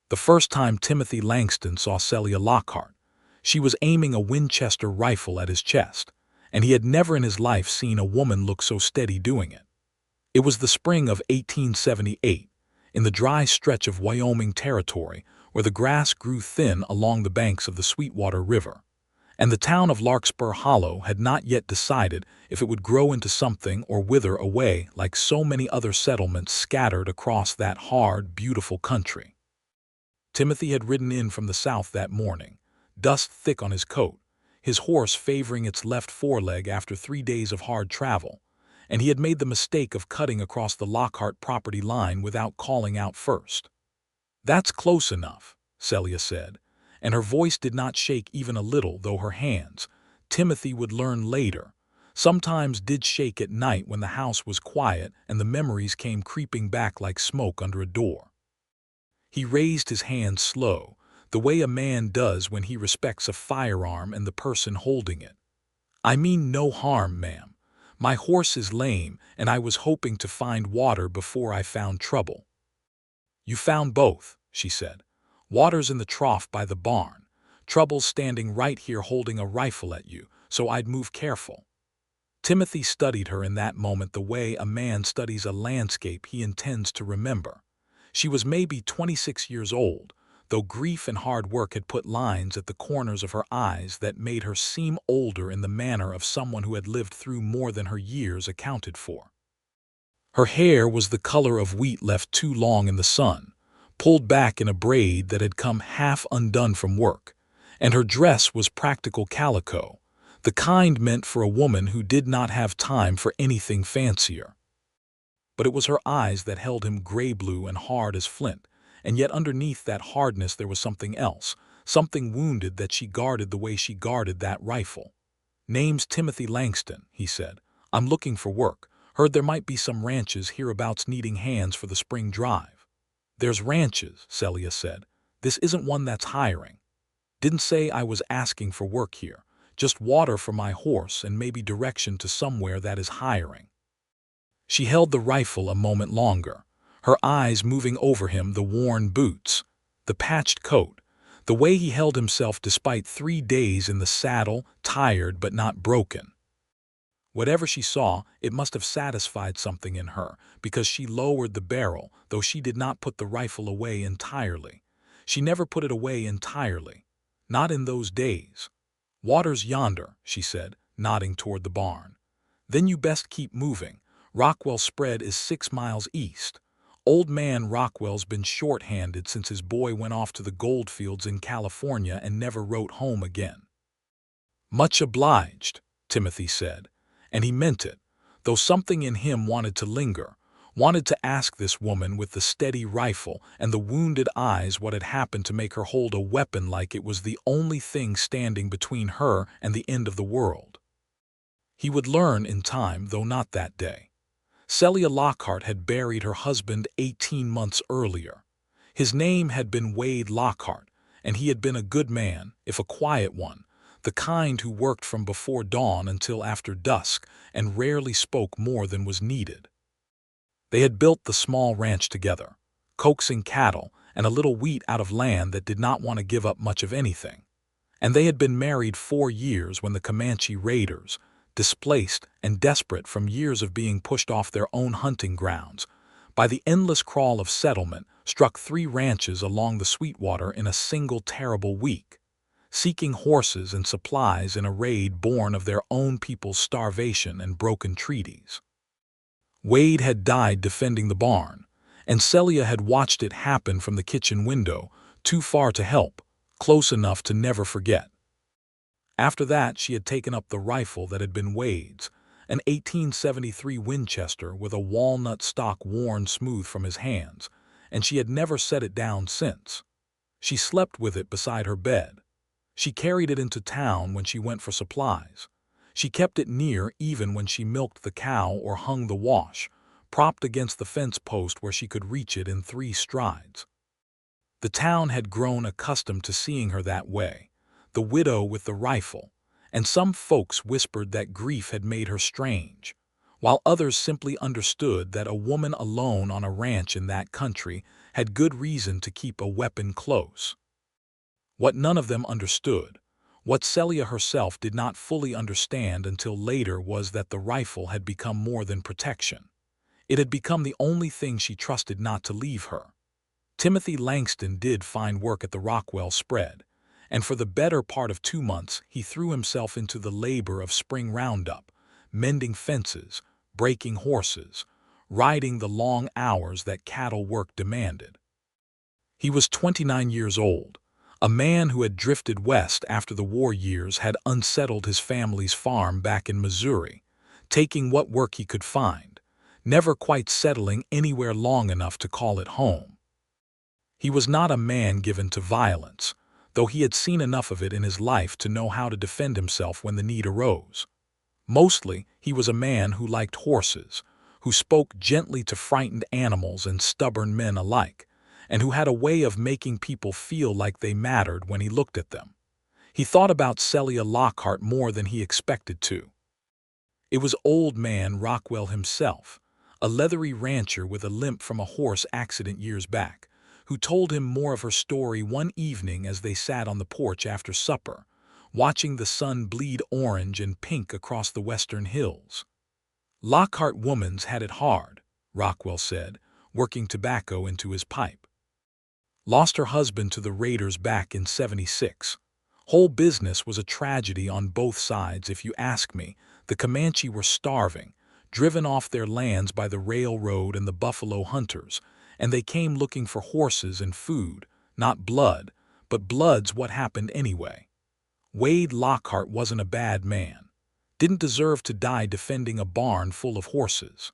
The first time Timothy Langston saw Celia Lockhart, she was aiming a Winchester rifle at his chest, and he had never in his life seen a woman look so steady doing it. It was the spring of 1878, in the dry stretch of Wyoming Territory, where the grass grew thin along the banks of the Sweetwater River, and the town of Larkspur Hollow had not yet decided if it would grow into something or wither away like so many other settlements scattered across that hard, beautiful country. Timothy had ridden in from the south that morning, dust thick on his coat, his horse favoring its left foreleg after 3 days of hard travel, and he had made the mistake of cutting across the Lockhart property line without calling out first. "That's close enough," Celia said, and her voice did not shake even a little, though her hands, Timothy would learn later, sometimes did shake at night when the house was quiet and the memories came creeping back like smoke under a door. He raised his hand slow, the way a man does when he respects a firearm and the person holding it. "I mean no harm, ma'am. My horse is lame, and I was hoping to find water before I found trouble." "You found both," she said. "Water's in the trough by the barn. Trouble's standing right here holding a rifle at you, so I'd move careful." Timothy studied her in that moment the way a man studies a landscape he intends to remember. She was maybe 26 years old, though grief and hard work had put lines at the corners of her eyes that made her seem older in the manner of someone who had lived through more than her years accounted for. Her hair was the color of wheat left too long in the sun, pulled back in a braid that had come half undone from work, and her dress was practical calico, the kind meant for a woman who did not have time for anything fancier. But it was her eyes that held him gray-blue and hard as flint, and yet underneath that hardness there was something else, something wounded that she guarded the way she guarded that rifle. "Name's Timothy Langston," he said. "I'm looking for work. Heard there might be some ranches hereabouts needing hands for the spring drive." "There's ranches," Celia said. "This isn't one that's hiring. Didn't say I was asking for work here. Just water for my horse and maybe direction to somewhere that is hiring." She held the rifle a moment longer, her eyes moving over him, the worn boots, the patched coat, the way he held himself despite 3 days in the saddle, tired but not broken. Whatever she saw, it must have satisfied something in her, because she lowered the barrel, though she did not put the rifle away entirely. She never put it away entirely. Not in those days. "Water's yonder," she said, nodding toward the barn. "Then you best keep moving. Rockwell spread is 6 miles east. Old man Rockwell's been short-handed since his boy went off to the goldfields in California and never wrote home again." "Much obliged," Timothy said, and he meant it, though something in him wanted to linger, wanted to ask this woman with the steady rifle and the wounded eyes what had happened to make her hold a weapon like it was the only thing standing between her and the end of the world. He would learn in time, though not that day. Celia Lockhart had buried her husband 18 months earlier. His name had been Wade Lockhart, and he had been a good man, if a quiet one, the kind who worked from before dawn until after dusk and rarely spoke more than was needed. They had built the small ranch together, coaxing cattle and a little wheat out of land that did not want to give up much of anything. And they had been married 4 years when the Comanche raiders, displaced and desperate from years of being pushed off their own hunting grounds, by the endless crawl of settlement, struck 3 ranches along the Sweetwater in a single terrible week, seeking horses and supplies in a raid born of their own people's starvation and broken treaties. Wade had died defending the barn, and Celia had watched it happen from the kitchen window, too far to help, close enough to never forget. After that, she had taken up the rifle that had been Wade's, an 1873 Winchester with a walnut stock worn smooth from his hands, and she had never set it down since. She slept with it beside her bed. She carried it into town when she went for supplies. She kept it near even when she milked the cow or hung the wash, propped against the fence post where she could reach it in 3 strides. The town had grown accustomed to seeing her that way, the widow with the rifle, and some folks whispered that grief had made her strange. while others simply understood that a woman alone on a ranch in that country had good reason to keep a weapon close. What none of them understood, what Celia herself did not fully understand until later, was that the rifle had become more than protection. It had become the only thing she trusted not to leave her. Timothy Langston did find work at the Rockwell spread, and for the better part of 2 months he threw himself into the labor of spring roundup, mending fences, breaking horses, riding the long hours that cattle work demanded. He was 29 years old, a man who had drifted west after the war years had unsettled his family's farm back in Missouri, taking what work he could find, never quite settling anywhere long enough to call it home. He was not a man given to violence, though he had seen enough of it in his life to know how to defend himself when the need arose. Mostly, he was a man who liked horses, who spoke gently to frightened animals and stubborn men alike, and who had a way of making people feel like they mattered when he looked at them. He thought about Celia Lockhart more than he expected to. It was old man Rockwell himself, a leathery rancher with a limp from a horse accident years back, who told him more of her story one evening as they sat on the porch after supper, watching the sun bleed orange and pink across the western hills. "Lockhart woman's had it hard," Rockwell said, working tobacco into his pipe. "Lost her husband to the raiders back in '76. Whole business was a tragedy on both sides if you ask me. The Comanche were starving, driven off their lands by the railroad and the buffalo hunters, and they came looking for horses and food, not blood, but blood's what happened anyway. Wade Lockhart wasn't a bad man. Didn't deserve to die defending a barn full of horses.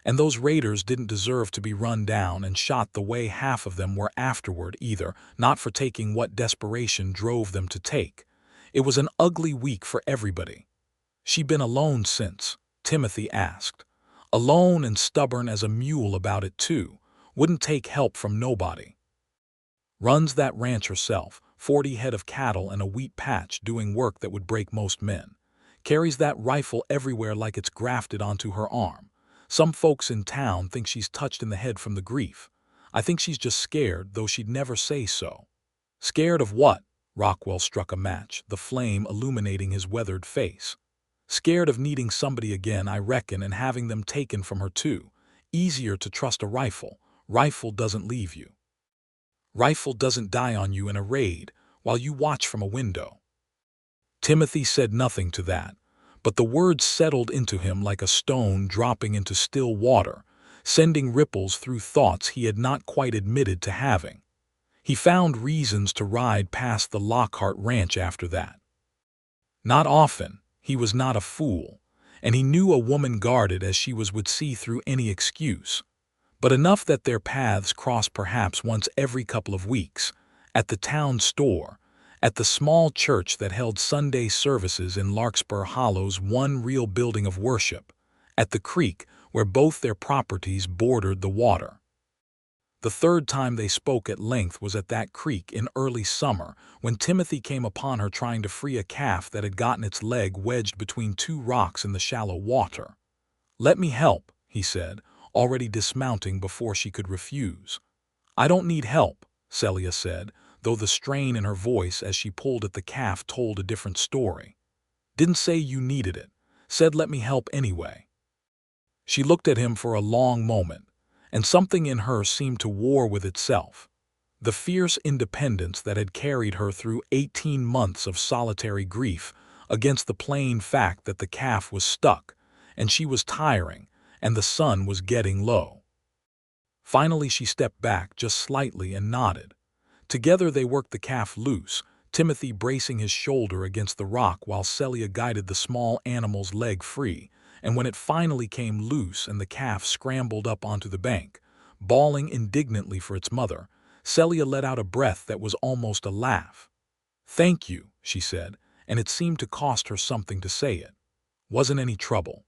And those raiders didn't deserve to be run down and shot the way half of them were afterward either, not for taking what desperation drove them to take. It was an ugly week for everybody." "She been alone since?" Timothy asked. "Alone and stubborn as a mule about it too. Wouldn't take help from nobody. Runs that ranch herself, 40 head of cattle and a wheat patch, doing work that would break most men. Carries that rifle everywhere like it's grafted onto her arm. Some folks in town think she's touched in the head from the grief. I think she's just scared, though she'd never say so." "Scared of what?" Rockwell struck a match, the flame illuminating his weathered face. "Scared of needing somebody again, I reckon, and having them taken from her too. Easier to trust a rifle. Rifle doesn't leave you. Rifle doesn't die on you in a raid while you watch from a window." Timothy said nothing to that, but the words settled into him like a stone dropping into still water, sending ripples through thoughts he had not quite admitted to having. He found reasons to ride past the Lockhart ranch after that. Not often. He was not a fool, and he knew a woman guarded as she was would see through any excuse, but enough that their paths crossed perhaps once every couple of weeks, at the town store, at the small church that held Sunday services in Larkspur Hollow's one real building of worship, at the creek where both their properties bordered the water. The third time they spoke at length was at that creek in early summer, when Timothy came upon her trying to free a calf that had gotten its leg wedged between two rocks in the shallow water. "Let me help," he said, already dismounting before she could refuse. "I don't need help," Celia said, though the strain in her voice as she pulled at the calf told a different story. "Didn't say you needed it. Said let me help anyway." She looked at him for a long moment, and something in her seemed to war with itself. The fierce independence that had carried her through 18 months of solitary grief against the plain fact that the calf was stuck, and she was tiring, and the sun was getting low. Finally she stepped back just slightly and nodded. Together they worked the calf loose, Timothy bracing his shoulder against the rock while Celia guided the small animal's leg free, and when it finally came loose and the calf scrambled up onto the bank, bawling indignantly for its mother, Celia let out a breath that was almost a laugh. "Thank you," she said, and it seemed to cost her something to say it. "Wasn't any trouble."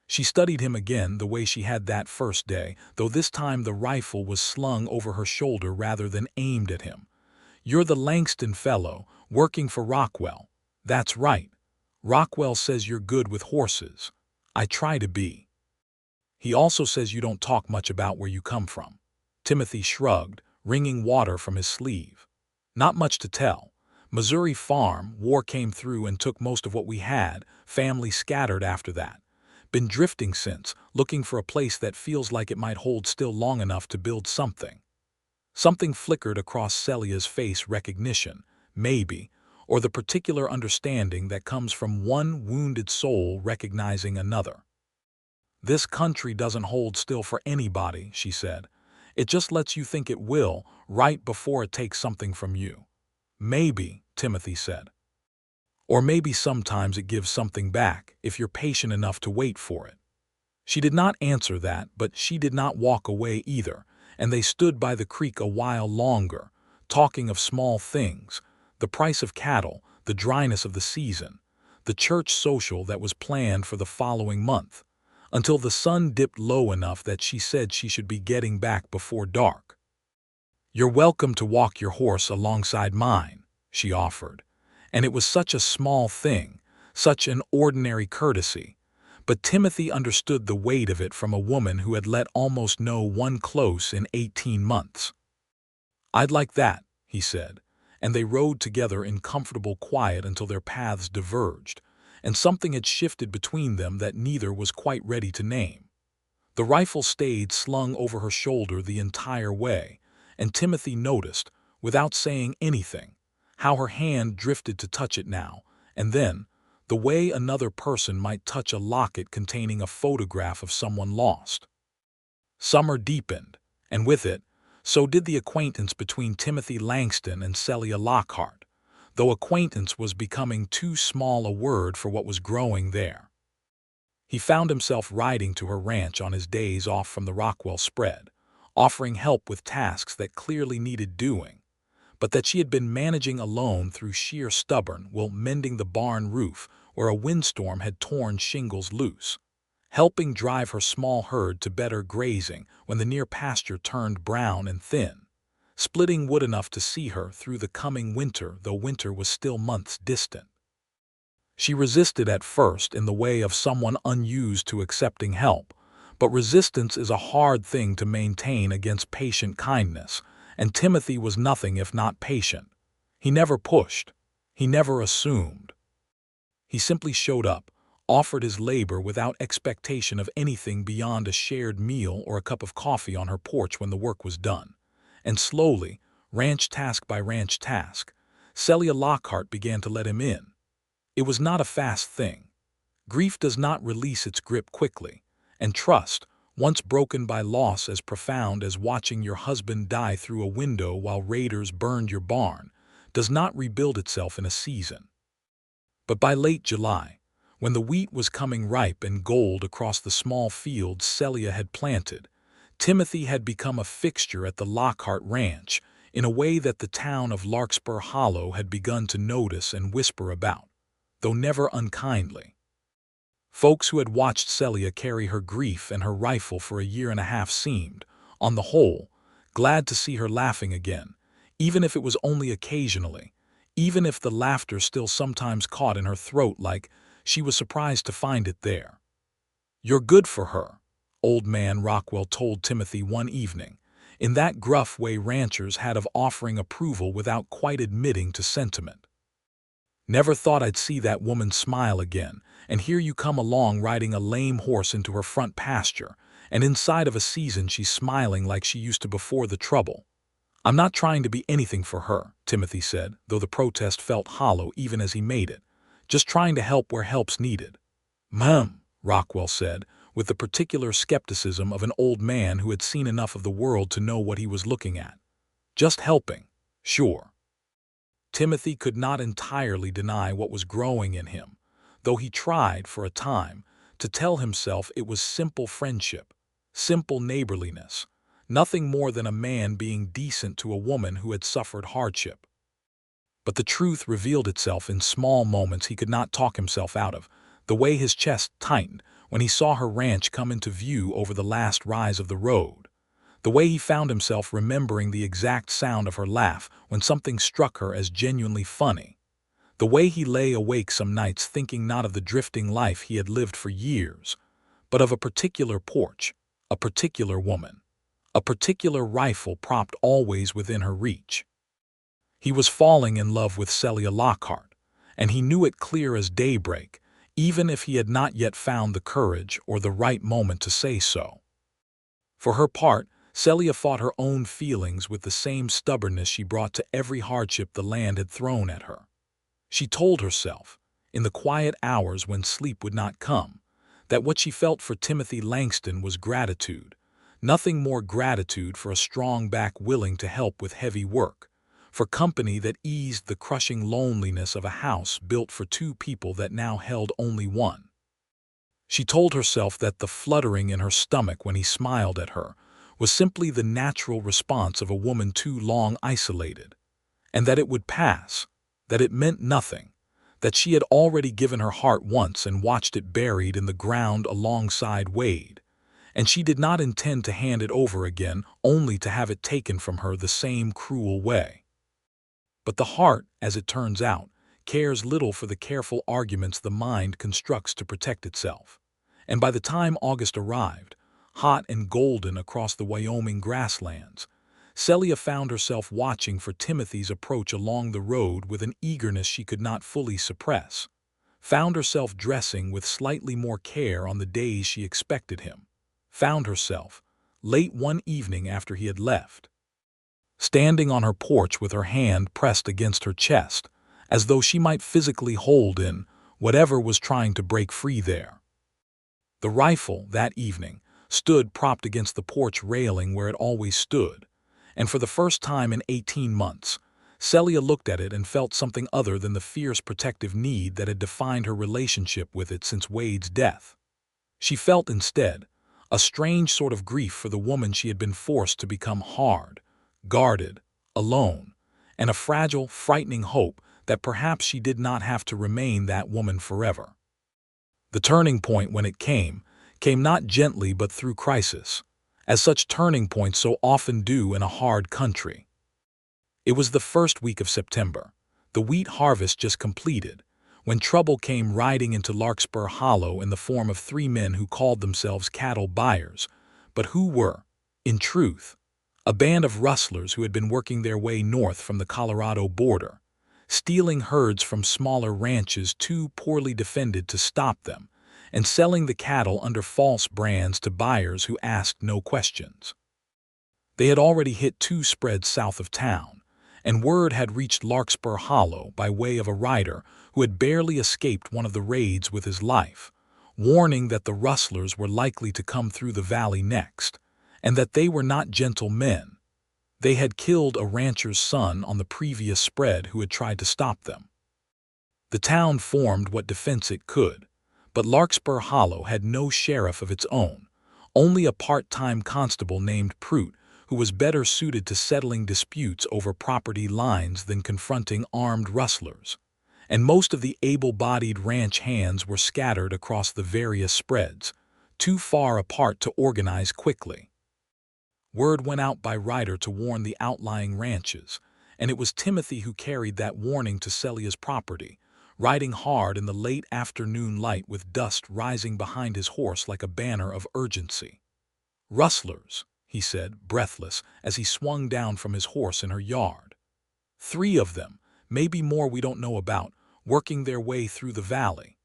She studied him again the way she had that first day, though this time the rifle was slung over her shoulder rather than aimed at him. "You're the Langston fellow, working for Rockwell." "That's right. Rockwell says you're good with horses." I try to be. He also says you don't talk much about where you come from. Timothy shrugged, wringing water from his sleeve. Not much to tell. Missouri farm, war came through and took most of what we had, family scattered after that. Been drifting since, looking for a place that feels like it might hold still long enough to build something. Something flickered across Celia's face, recognition, maybe, or the particular understanding that comes from one wounded soul recognizing another. This country doesn't hold still for anybody, she said. It just lets you think it will, right before it takes something from you. Maybe, Timothy said. Or maybe sometimes it gives something back, if you're patient enough to wait for it. She did not answer that, but she did not walk away either, and they stood by the creek a while longer, talking of small things, the price of cattle, the dryness of the season, the church social that was planned for the following month, until the sun dipped low enough that she said she should be getting back before dark. "You're welcome to walk your horse alongside mine," she offered, and it was such a small thing, such an ordinary courtesy, but Timothy understood the weight of it from a woman who had let almost no one close in 18 months. "I'd like that," he said, and they rode together in comfortable quiet until their paths diverged, and something had shifted between them that neither was quite ready to name. The rifle stayed slung over her shoulder the entire way, and Timothy noticed, without saying anything, how her hand drifted to touch it now, and then, the way another person might touch a locket containing a photograph of someone lost. Summer deepened, and with it, so did the acquaintance between Timothy Langston and Celia Lockhart, though acquaintance was becoming too small a word for what was growing there. He found himself riding to her ranch on his days off from the Rockwell spread, offering help with tasks that clearly needed doing, but that she had been managing alone through sheer stubborn will, mending the barn roof where a windstorm had torn shingles loose, helping drive her small herd to better grazing when the near pasture turned brown and thin, splitting wood enough to see her through the coming winter, though winter was still months distant. She resisted at first in the way of someone unused to accepting help, but resistance is a hard thing to maintain against patient kindness, and Timothy was nothing if not patient. He never pushed. He never assumed. He simply showed up, offered his labor without expectation of anything beyond a shared meal or a cup of coffee on her porch when the work was done. And slowly, ranch task by ranch task, Celia Lockhart began to let him in. It was not a fast thing. Grief does not release its grip quickly, and trust, once broken by loss as profound as watching your husband die through a window while raiders burned your barn, does not rebuild itself in a season. But by late July, when the wheat was coming ripe and gold across the small fields Celia had planted, Timothy had become a fixture at the Lockhart Ranch in a way that the town of Larkspur Hollow had begun to notice and whisper about, though never unkindly. Folks who had watched Celia carry her grief and her rifle for a year and a half seemed, on the whole, glad to see her laughing again, even if it was only occasionally, even if the laughter still sometimes caught in her throat like she was surprised to find it there. "You're good for her," Old Man Rockwell told Timothy one evening, in that gruff way ranchers had of offering approval without quite admitting to sentiment. "Never thought I'd see that woman smile again, and here you come along riding a lame horse into her front pasture, and inside of a season she's smiling like she used to before the trouble." "I'm not trying to be anything for her," Timothy said, though the protest felt hollow even as he made it. "Just trying to help where help's needed." Rockwell said, with the particular skepticism of an old man who had seen enough of the world to know what he was looking at. "Just helping, sure." Timothy could not entirely deny what was growing in him, though he tried, for a time, to tell himself it was simple friendship, simple neighborliness, nothing more than a man being decent to a woman who had suffered hardship. But the truth revealed itself in small moments he could not talk himself out of, the way his chest tightened when he saw her ranch come into view over the last rise of the road, the way he found himself remembering the exact sound of her laugh when something struck her as genuinely funny, the way he lay awake some nights thinking not of the drifting life he had lived for years, but of a particular porch, a particular woman, a particular rifle propped always within her reach. He was falling in love with Celia Lockhart, and he knew it clear as daybreak, even if he had not yet found the courage or the right moment to say so. For her part, Celia fought her own feelings with the same stubbornness she brought to every hardship the land had thrown at her. She told herself, in the quiet hours when sleep would not come, that what she felt for Timothy Langston was gratitude, nothing more gratitude for a strong back willing to help with heavy work, for company that eased the crushing loneliness of a house built for two people that now held only one. She told herself that the fluttering in her stomach when he smiled at her was simply the natural response of a woman too long isolated, and that it would pass, that it meant nothing, that she had already given her heart once and watched it buried in the ground alongside Wade, and she did not intend to hand it over again only to have it taken from her the same cruel way. But the heart, as it turns out, cares little for the careful arguments the mind constructs to protect itself. And by the time August arrived, hot and golden across the Wyoming grasslands, Celia found herself watching for Timothy's approach along the road with an eagerness she could not fully suppress, found herself dressing with slightly more care on the days she expected him, found herself, late one evening after he had left, standing on her porch with her hand pressed against her chest, as though she might physically hold in whatever was trying to break free there. The rifle, that evening, stood propped against the porch railing where it always stood, and for the first time in 18 months, Celia looked at it and felt something other than the fierce protective need that had defined her relationship with it since Wade's death. She felt instead a strange sort of grief for the woman she had been forced to become, hard, guarded, alone, and a fragile, frightening hope that perhaps she did not have to remain that woman forever. The turning point, when it came not gently but through crisis, as such turning points so often do in a hard country. It was the first week of September, the wheat harvest just completed, when trouble came riding into Larkspur Hollow in the form of three men who called themselves cattle buyers, but who were, in truth, a band of rustlers who had been working their way north from the Colorado border, stealing herds from smaller ranches too poorly defended to stop them, and selling the cattle under false brands to buyers who asked no questions. They had already hit 2 spreads south of town, and word had reached Larkspur Hollow by way of a rider who had barely escaped one of the raids with his life, warning that the rustlers were likely to come through the valley next, and that they were not gentle men. They had killed a rancher's son on the previous spread who had tried to stop them. The town formed what defense it could, but Larkspur Hollow had no sheriff of its own, only a part-time constable named Prout, who was better suited to settling disputes over property lines than confronting armed rustlers, and most of the able-bodied ranch hands were scattered across the various spreads, too far apart to organize quickly. Word went out by rider to warn the outlying ranches, and it was Timothy who carried that warning to Celia's property, riding hard in the late afternoon light with dust rising behind his horse like a banner of urgency. "Rustlers," he said, breathless, as he swung down from his horse in her yard. "3 of them, maybe more we don't know about, working their way through the valley.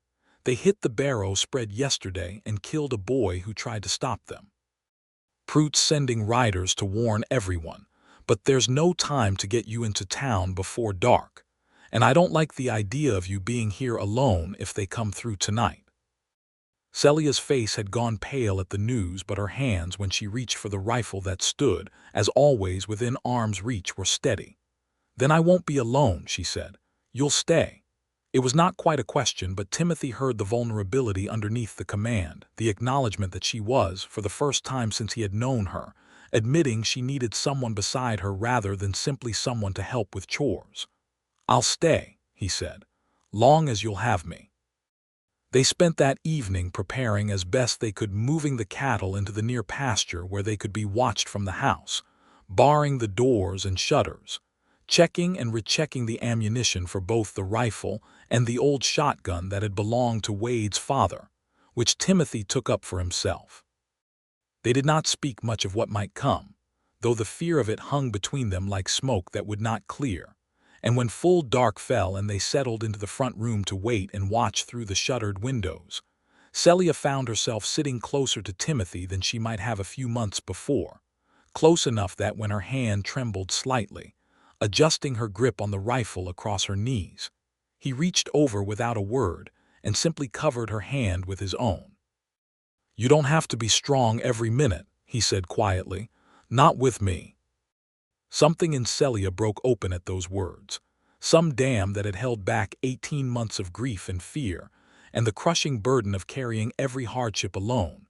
They hit the Barrow spread yesterday and killed a boy who tried to stop them. Prout's sending riders to warn everyone, but there's no time to get you into town before dark, and I don't like the idea of you being here alone if they come through tonight." Celia's face had gone pale at the news, but her hands, when she reached for the rifle that stood, as always, within arm's reach, were steady. "Then I won't be alone," she said. "You'll stay." It was not quite a question, but Timothy heard the vulnerability underneath the command, the acknowledgement that she was, for the first time since he had known her, admitting she needed someone beside her rather than simply someone to help with chores. "I'll stay," he said, "long as you'll have me." They spent that evening preparing as best they could, moving the cattle into the near pasture where they could be watched from the house, barring the doors and shutters, checking and rechecking the ammunition for both the rifle and the old shotgun that had belonged to Wade's father, which Timothy took up for himself. They did not speak much of what might come, though the fear of it hung between them like smoke that would not clear, and when full dark fell and they settled into the front room to wait and watch through the shuttered windows, Celia found herself sitting closer to Timothy than she might have a few months before, close enough that when her hand trembled slightly, adjusting her grip on the rifle across her knees, he reached over without a word and simply covered her hand with his own. "You don't have to be strong every minute," he said quietly. "Not with me." Something in Celia broke open at those words, some dam that had held back 18 months of grief and fear, and the crushing burden of carrying every hardship alone,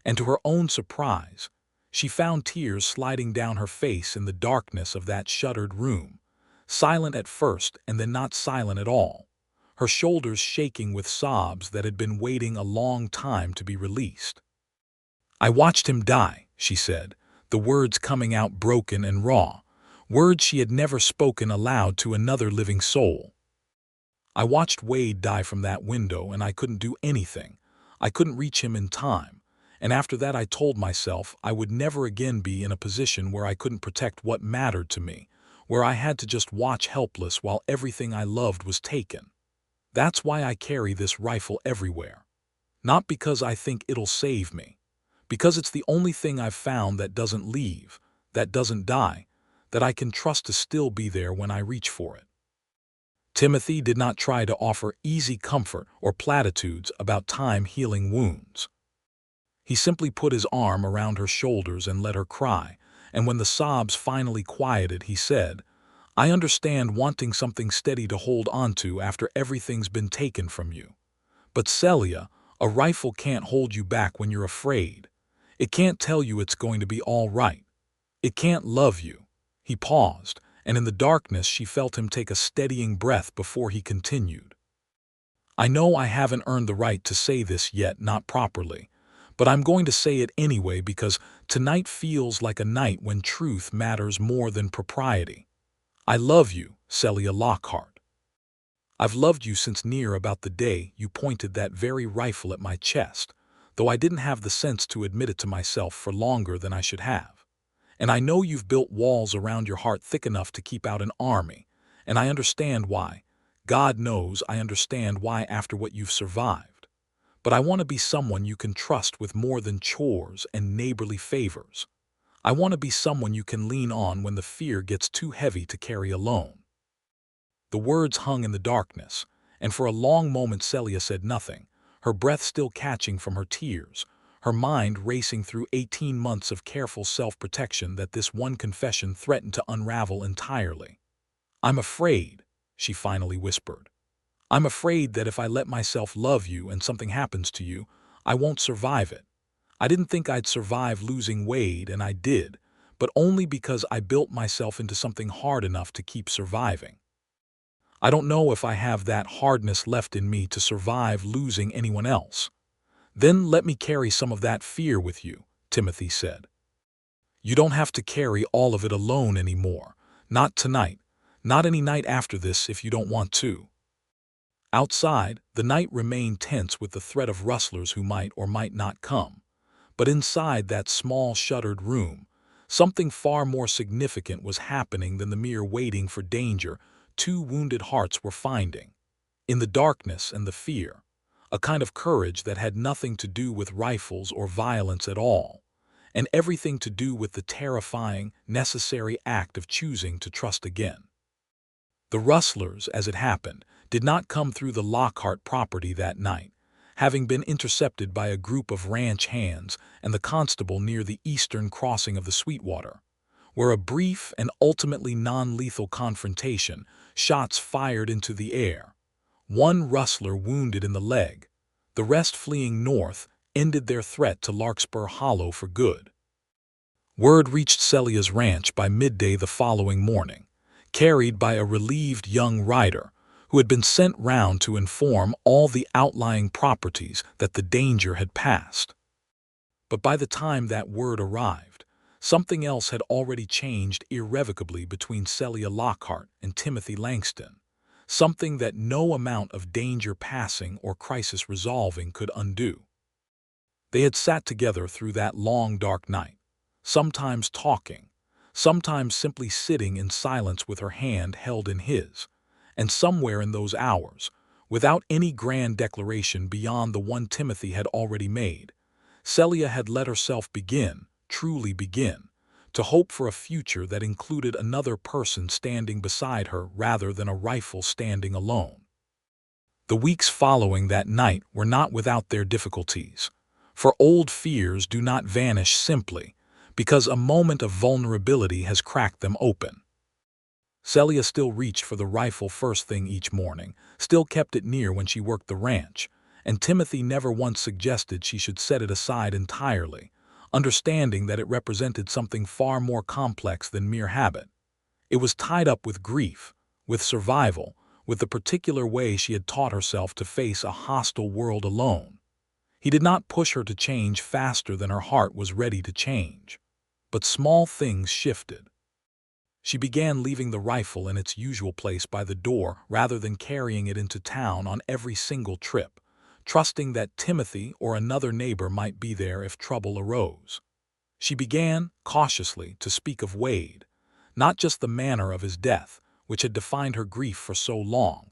and to her own surprise, she found tears sliding down her face in the darkness of that shuttered room, silent at first and then not silent at all, her shoulders shaking with sobs that had been waiting a long time to be released. "I watched him die," she said, the words coming out broken and raw, words she had never spoken aloud to another living soul. "I watched Wade die from that window, and I couldn't do anything. I couldn't reach him in time, and after that I told myself I would never again be in a position where I couldn't protect what mattered to me, where I had to just watch helpless while everything I loved was taken. That's why I carry this rifle everywhere. Not because I think it'll save me, because it's the only thing I've found that doesn't leave, that doesn't die, that I can trust to still be there when I reach for it." Timothy did not try to offer easy comfort or platitudes about time healing wounds. He simply put his arm around her shoulders and let her cry, and when the sobs finally quieted, he said, "I understand wanting something steady to hold onto after everything's been taken from you. But Celia, a rifle can't hold you back when you're afraid. It can't tell you it's going to be all right. It can't love you." He paused, and in the darkness she felt him take a steadying breath before he continued. "I know I haven't earned the right to say this yet, not properly, but I'm going to say it anyway because tonight feels like a night when truth matters more than propriety. I love you, Celia Lockhart. I've loved you since near about the day you pointed that very rifle at my chest, though I didn't have the sense to admit it to myself for longer than I should have. And I know you've built walls around your heart thick enough to keep out an army, and I understand why. God knows I understand why after what you've survived. But I want to be someone you can trust with more than chores and neighborly favors. I want to be someone you can lean on when the fear gets too heavy to carry alone." The words hung in the darkness, and for a long moment Celia said nothing, her breath still catching from her tears, her mind racing through 18 months of careful self-protection that this one confession threatened to unravel entirely. "I'm afraid," she finally whispered. "I'm afraid that if I let myself love you and something happens to you, I won't survive it. I didn't think I'd survive losing Wade, and I did, but only because I built myself into something hard enough to keep surviving. I don't know if I have that hardness left in me to survive losing anyone else." "Then let me carry some of that fear with you," Timothy said. "You don't have to carry all of it alone anymore. Not tonight. Not any night after this if you don't want to." Outside, the night remained tense with the threat of rustlers who might or might not come. But inside that small shuttered room, something far more significant was happening than the mere waiting for danger two wounded hearts were finding. In the darkness and the fear, a kind of courage that had nothing to do with rifles or violence at all, and everything to do with the terrifying, necessary act of choosing to trust again. The rustlers, as it happened, did not come through the Lockhart property that night, having been intercepted by a group of ranch hands and the constable near the eastern crossing of the Sweetwater, where a brief and ultimately non-lethal confrontation, shots fired into the air. One rustler wounded in the leg, the rest fleeing north, ended their threat to Larkspur Hollow for good. Word reached Celia's ranch by midday the following morning, carried by a relieved young rider who had been sent round to inform all the outlying properties that the danger had passed. But by the time that word arrived, something else had already changed irrevocably between Celia Lockhart and Timothy Langston, something that no amount of danger passing or crisis resolving could undo. They had sat together through that long, dark night, sometimes talking, sometimes simply sitting in silence with her hand held in his, and somewhere in those hours, without any grand declaration beyond the one Timothy had already made, Celia had let herself begin, truly begin, to hope for a future that included another person standing beside her rather than a rifle standing alone. The weeks following that night were not without their difficulties, for old fears do not vanish simply because a moment of vulnerability has cracked them open. Celia still reached for the rifle first thing each morning, still kept it near when she worked the ranch, and Timothy never once suggested she should set it aside entirely, understanding that it represented something far more complex than mere habit. It was tied up with grief, with survival, with the particular way she had taught herself to face a hostile world alone. He did not push her to change faster than her heart was ready to change. But small things shifted. She began leaving the rifle in its usual place by the door rather than carrying it into town on every single trip, trusting that Timothy or another neighbor might be there if trouble arose. She began, cautiously, to speak of Wade, not just the manner of his death, which had defined her grief for so long,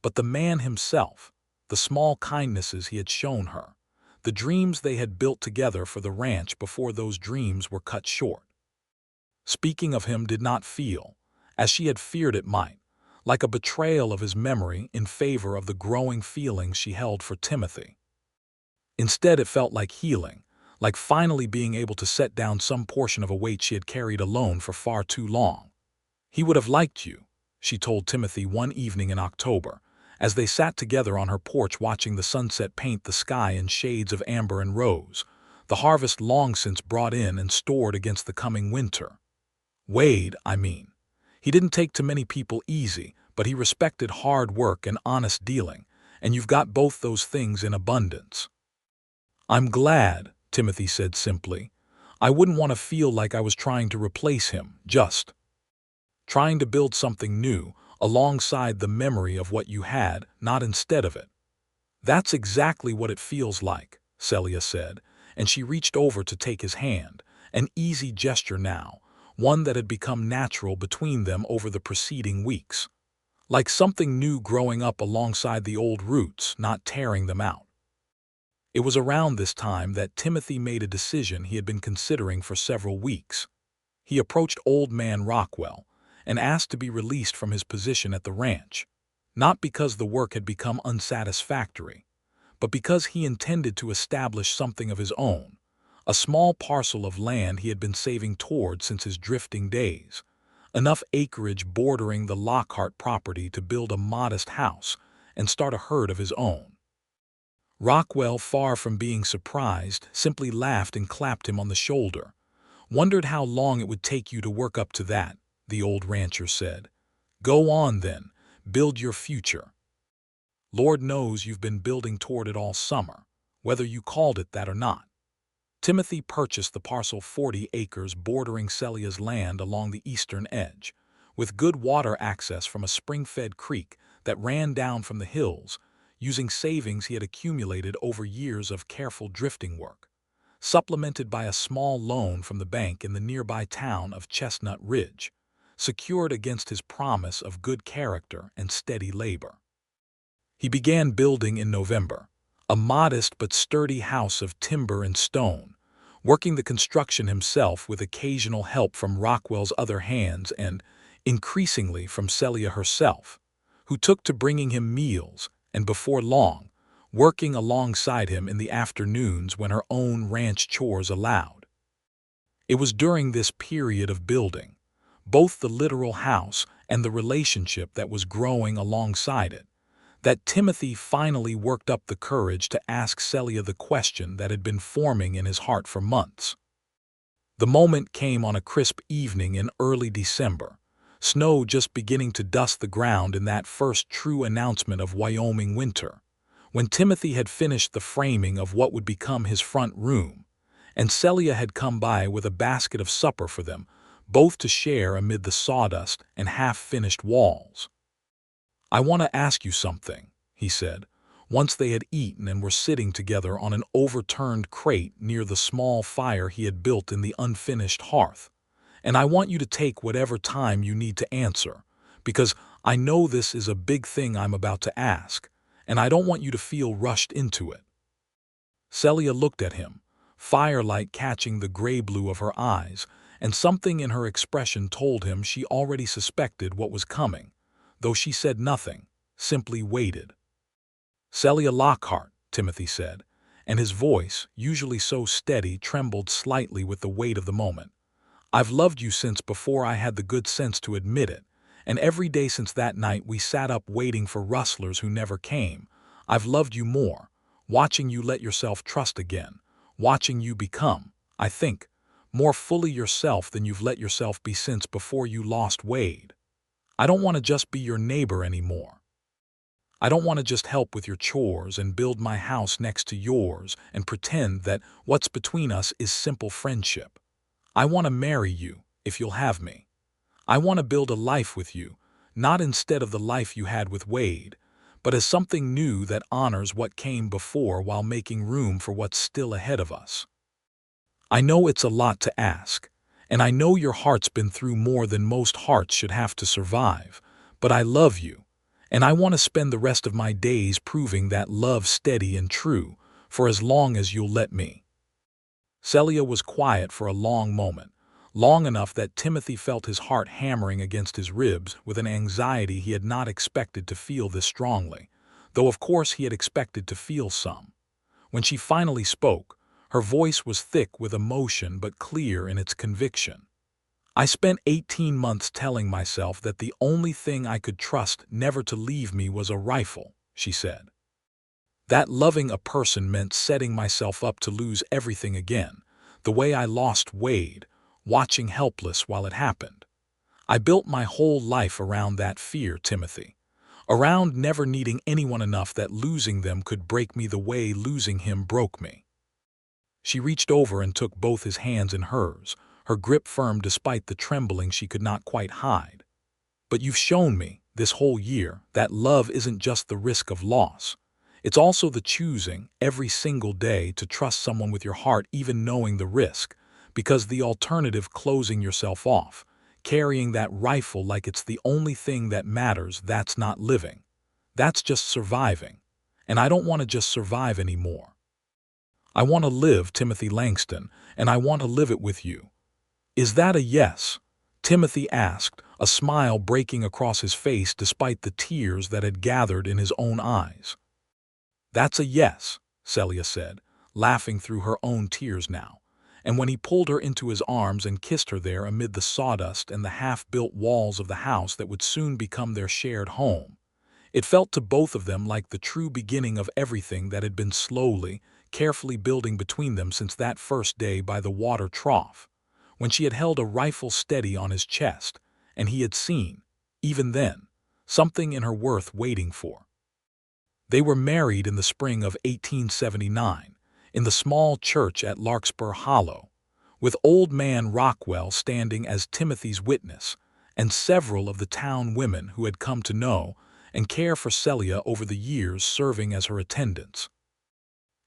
but the man himself, the small kindnesses he had shown her, the dreams they had built together for the ranch before those dreams were cut short. Speaking of him did not feel, as she had feared it might, like a betrayal of his memory in favor of the growing feelings she held for Timothy. Instead, it felt like healing, like finally being able to set down some portion of a weight she had carried alone for far too long. "He would have liked you," she told Timothy one evening in October, as they sat together on her porch watching the sunset paint the sky in shades of amber and rose, the harvest long since brought in and stored against the coming winter. "Wade, I mean. He didn't take to many people easy, but he respected hard work and honest dealing, and you've got both those things in abundance." "I'm glad," Timothy said simply. "I wouldn't want to feel like I was trying to replace him, just trying to build something new, alongside the memory of what you had, not instead of it." "That's exactly what it feels like," Celia said, and she reached over to take his hand, an easy gesture now, one that had become natural between them over the preceding weeks. Like something new growing up alongside the old roots, not tearing them out. It was around this time that Timothy made a decision he had been considering for several weeks. He approached Old Man Rockwell and asked to be released from his position at the ranch, not because the work had become unsatisfactory, but because he intended to establish something of his own, a small parcel of land he had been saving toward since his drifting days, enough acreage bordering the Lockhart property to build a modest house and start a herd of his own. Rockwell, far from being surprised, simply laughed and clapped him on the shoulder. "Wondered how long it would take you to work up to that," the old rancher said. "Go on then, build your future. Lord knows you've been building toward it all summer, whether you called it that or not." Timothy purchased the parcel 40 acres bordering Celia's land along the eastern edge, with good water access from a spring-fed creek that ran down from the hills, using savings he had accumulated over years of careful drifting work, supplemented by a small loan from the bank in the nearby town of Chestnut Ridge, secured against his promise of good character and steady labor. He began building in November, a modest but sturdy house of timber and stone, working the construction himself with occasional help from Rockwell's other hands and, increasingly, from Celia herself, who took to bringing him meals and, before long, working alongside him in the afternoons when her own ranch chores allowed. It was during this period of building, both the literal house and the relationship that was growing alongside it, that Timothy finally worked up the courage to ask Celia the question that had been forming in his heart for months. The moment came on a crisp evening in early December, snow just beginning to dust the ground in that first true announcement of Wyoming winter, when Timothy had finished the framing of what would become his front room, and Celia had come by with a basket of supper for them, both to share amid the sawdust and half-finished walls. "I want to ask you something," he said, Once they had eaten and were sitting together on an overturned crate near the small fire he had built in the unfinished hearth. "And I want you to take whatever time you need to answer, because I know this is a big thing I'm about to ask, and I don't want you to feel rushed into it." Celia looked at him, firelight catching the gray-blue of her eyes, and something in her expression told him she already suspected what was coming, though she said nothing, simply waited. "Celia Lockhart," Timothy said, and his voice, usually so steady, trembled slightly with the weight of the moment. "I've loved you since before I had the good sense to admit it, and every day since that night we sat up waiting for rustlers who never came. I've loved you more, watching you let yourself trust again, watching you become, I think, more fully yourself than you've let yourself be since before you lost Wade. I don't want to just be your neighbor anymore. I don't want to just help with your chores and build my house next to yours and pretend that what's between us is simple friendship. I want to marry you, if you'll have me. I want to build a life with you, not instead of the life you had with Wade, but as something new that honors what came before while making room for what's still ahead of us. I know it's a lot to ask, and I know your heart's been through more than most hearts should have to survive, but I love you, and I want to spend the rest of my days proving that love steady and true for as long as you'll let me." Celia was quiet for a long moment, long enough that Timothy felt his heart hammering against his ribs with an anxiety he had not expected to feel this strongly, though of course he had expected to feel some. When she finally spoke, her voice was thick with emotion but clear in its conviction. "I spent 18 months telling myself that the only thing I could trust never to leave me was a rifle," she said. "That loving a person meant setting myself up to lose everything again, the way I lost Wade, watching helpless while it happened. I built my whole life around that fear, Timothy, around never needing anyone enough that losing them could break me the way losing him broke me." She reached over and took both his hands in hers, her grip firm despite the trembling she could not quite hide. "But you've shown me, this whole year, that love isn't just the risk of loss. It's also the choosing, every single day, to trust someone with your heart even knowing the risk, because the alternative, closing yourself off, carrying that rifle like it's the only thing that matters, that's not living. That's just surviving. And I don't want to just survive anymore. I want to live, Timothy Langston, and I want to live it with you. Is that a yes?" Timothy asked, a smile breaking across his face despite the tears that had gathered in his own eyes. "That's a yes," Celia said, laughing through her own tears now, and when he pulled her into his arms and kissed her there amid the sawdust and the half-built walls of the house that would soon become their shared home, it felt to both of them like the true beginning of everything that had been slowly, carefully building between them since that first day by the water trough, when she had held a rifle steady on his chest, and he had seen, even then, something in her worth waiting for. They were married in the spring of 1879, in the small church at Larkspur Hollow, with old man Rockwell standing as Timothy's witness, and several of the town women who had come to know and care for Celia over the years serving as her attendants.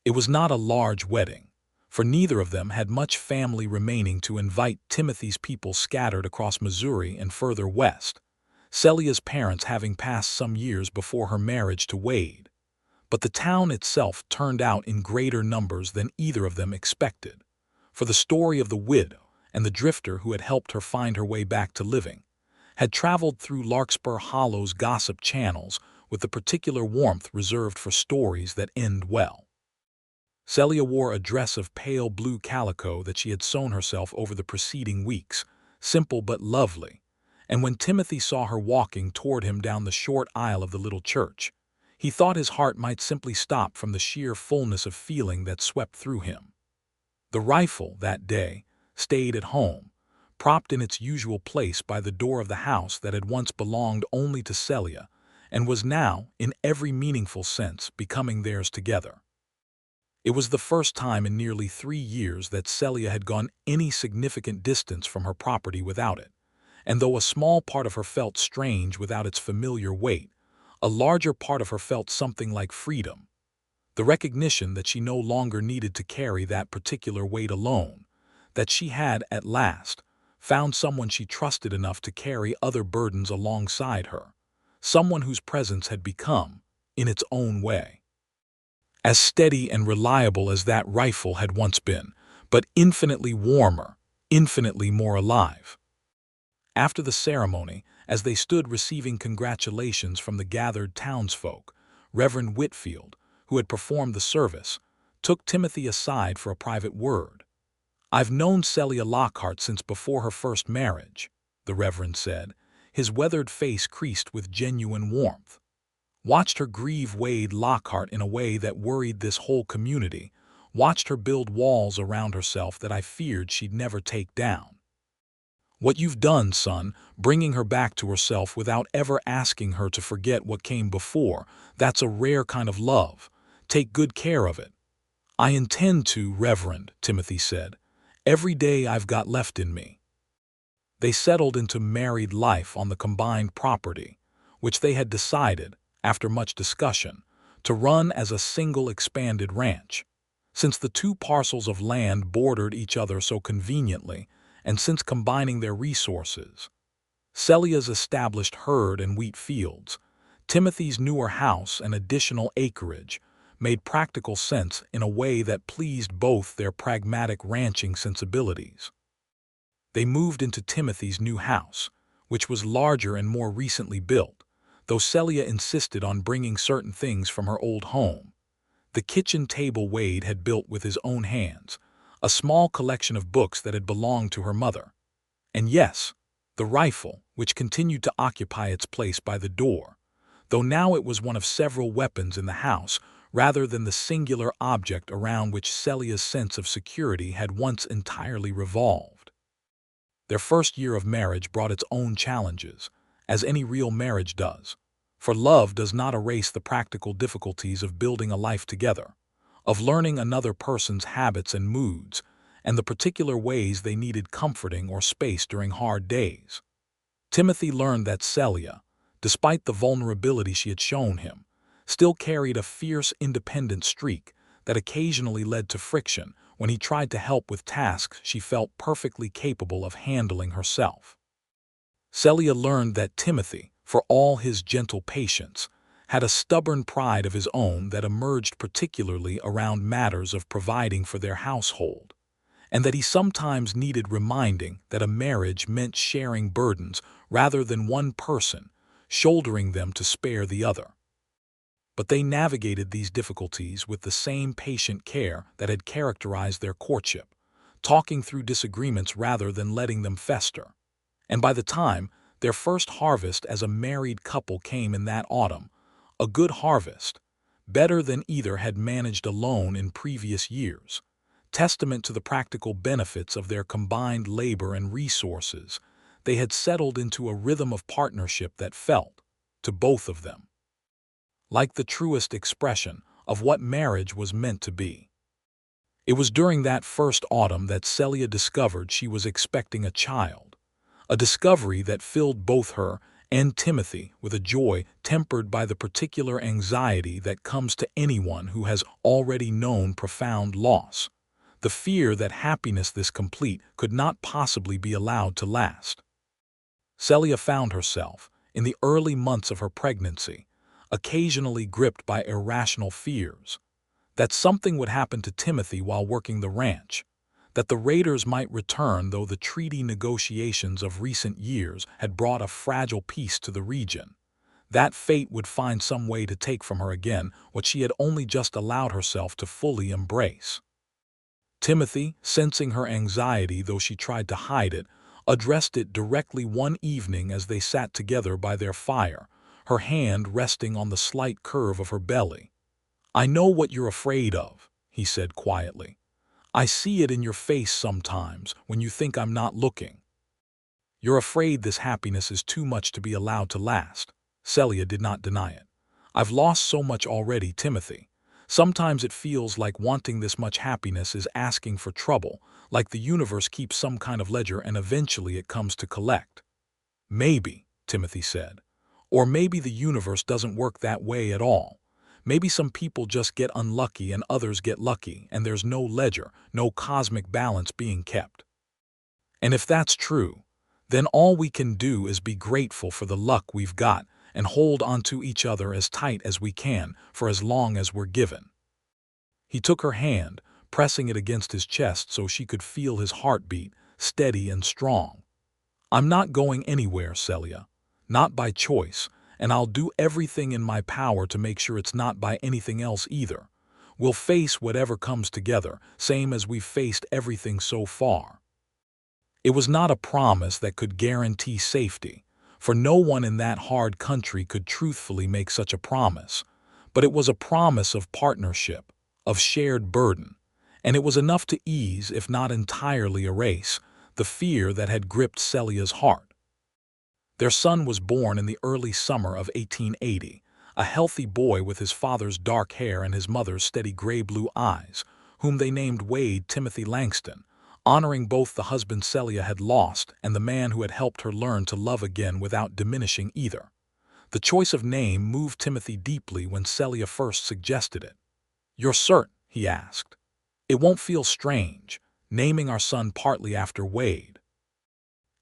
It was not a large wedding, for neither of them had much family remaining to invite Timothy's people scattered across Missouri and further west, Celia's parents having passed some years before her marriage to Wade. But the town itself turned out in greater numbers than either of them expected, for the story of the widow and the drifter who had helped her find her way back to living had traveled through Larkspur Hollow's gossip channels with the particular warmth reserved for stories that end well. Celia wore a dress of pale blue calico that she had sewn herself over the preceding weeks, simple but lovely, and when Timothy saw her walking toward him down the short aisle of the little church, he thought his heart might simply stop from the sheer fullness of feeling that swept through him. The rifle, that day, stayed at home, propped in its usual place by the door of the house that had once belonged only to Celia and was now, in every meaningful sense, becoming theirs together. It was the first time in nearly 3 years that Celia had gone any significant distance from her property without it, and though a small part of her felt strange without its familiar weight, a larger part of her felt something like freedom, The recognition that she no longer needed to carry that particular weight alone, that she had, at last, found someone she trusted enough to carry other burdens alongside her, someone whose presence had become, in its own way, as steady and reliable as that rifle had once been, but infinitely warmer, infinitely more alive. After the ceremony, as they stood receiving congratulations from the gathered townsfolk, Reverend Whitfield, who had performed the service, took Timothy aside for a private word. "I've known Celia Lockhart since before her first marriage," the Reverend said, his weathered face creased with genuine warmth. "Watched her grieve Wade Lockhart in a way that worried this whole community, watched her build walls around herself that I feared she'd never take down. What you've done, son, bringing her back to herself without ever asking her to forget what came before, that's a rare kind of love. Take good care of it." "I intend to, Reverend," Timothy said. "Every day I've got left in me." They settled into married life on the combined property, which they had decided, after much discussion, to run as a single expanded ranch. Since the two parcels of land bordered each other so conveniently, and since combining their resources, Celia's established herd and wheat fields, Timothy's newer house and additional acreage, made practical sense in a way that pleased both their pragmatic ranching sensibilities. They moved into Timothy's new house, which was larger and more recently built, though Celia insisted on bringing certain things from her old home. The kitchen table Wade had built with his own hands, a small collection of books that had belonged to her mother. And yes, the rifle, which continued to occupy its place by the door, though now it was one of several weapons in the house rather than the singular object around which Celia's sense of security had once entirely revolved. Their first year of marriage brought its own challenges, as any real marriage does, for love does not erase the practical difficulties of building a life together, of learning another person's habits and moods, and the particular ways they needed comforting or space during hard days. Timothy learned that Celia, despite the vulnerability she had shown him, still carried a fierce, independent streak that occasionally led to friction when he tried to help with tasks she felt perfectly capable of handling herself. Celia learned that Timothy, for all his gentle patience, had a stubborn pride of his own that emerged particularly around matters of providing for their household, and that he sometimes needed reminding that a marriage meant sharing burdens rather than one person shouldering them to spare the other. But they navigated these difficulties with the same patient care that had characterized their courtship, talking through disagreements rather than letting them fester. And by the time their first harvest as a married couple came in that autumn, a good harvest, better than either had managed alone in previous years, testament to the practical benefits of their combined labor and resources, they had settled into a rhythm of partnership that felt, to both of them, like the truest expression of what marriage was meant to be. It was during that first autumn that Celia discovered she was expecting a child, a discovery that filled both her and Timothy with a joy tempered by the particular anxiety that comes to anyone who has already known profound loss, the fear that happiness this complete could not possibly be allowed to last. Celia found herself, in the early months of her pregnancy, occasionally gripped by irrational fears, that something would happen to Timothy while working the ranch, that the raiders might return though the treaty negotiations of recent years had brought a fragile peace to the region, that fate would find some way to take from her again what she had only just allowed herself to fully embrace. Timothy, sensing her anxiety though she tried to hide it, addressed it directly one evening as they sat together by their fire, her hand resting on the slight curve of her belly. "I know what you're afraid of," he said quietly. "I see it in your face sometimes when you think I'm not looking. You're afraid this happiness is too much to be allowed to last." Celia did not deny it. "I've lost so much already, Timothy. Sometimes it feels like wanting this much happiness is asking for trouble, like the universe keeps some kind of ledger and eventually it comes to collect." "Maybe," Timothy said. "Or maybe the universe doesn't work that way at all. Maybe some people just get unlucky and others get lucky, and there's no ledger, no cosmic balance being kept. And if that's true, then all we can do is be grateful for the luck we've got and hold onto each other as tight as we can for as long as we're given. He took her hand, pressing it against his chest so she could feel his heartbeat, steady and strong. I'm not going anywhere, Celia. Not by choice, and I'll do everything in my power to make sure it's not by anything else either. We'll face whatever comes together, same as we've faced everything so far. It was not a promise that could guarantee safety, for no one in that hard country could truthfully make such a promise, but it was a promise of partnership, of shared burden, and it was enough to ease, if not entirely erase, the fear that had gripped Celia's heart. Their son was born in the early summer of 1880, a healthy boy with his father's dark hair and his mother's steady gray-blue eyes, whom they named Wade Timothy Langston, honoring both the husband Celia had lost and the man who had helped her learn to love again without diminishing either. The choice of name moved Timothy deeply when Celia first suggested it. "You're certain?" he asked. "It won't feel strange, naming our son partly after Wade."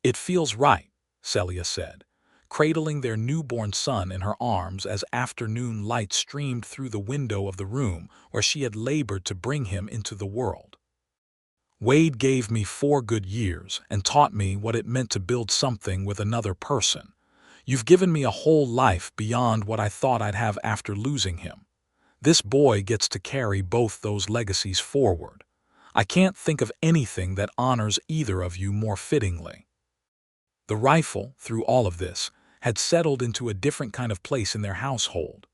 "It feels right," Celia said, cradling their newborn son in her arms as afternoon light streamed through the window of the room where she had labored to bring him into the world. "Wade gave me 4 good years and taught me what it meant to build something with another person. You've given me a whole life beyond what I thought I'd have after losing him. This boy gets to carry both those legacies forward. I can't think of anything that honors either of you more fittingly." The rifle, through all of this, had settled into a different kind of place in their household.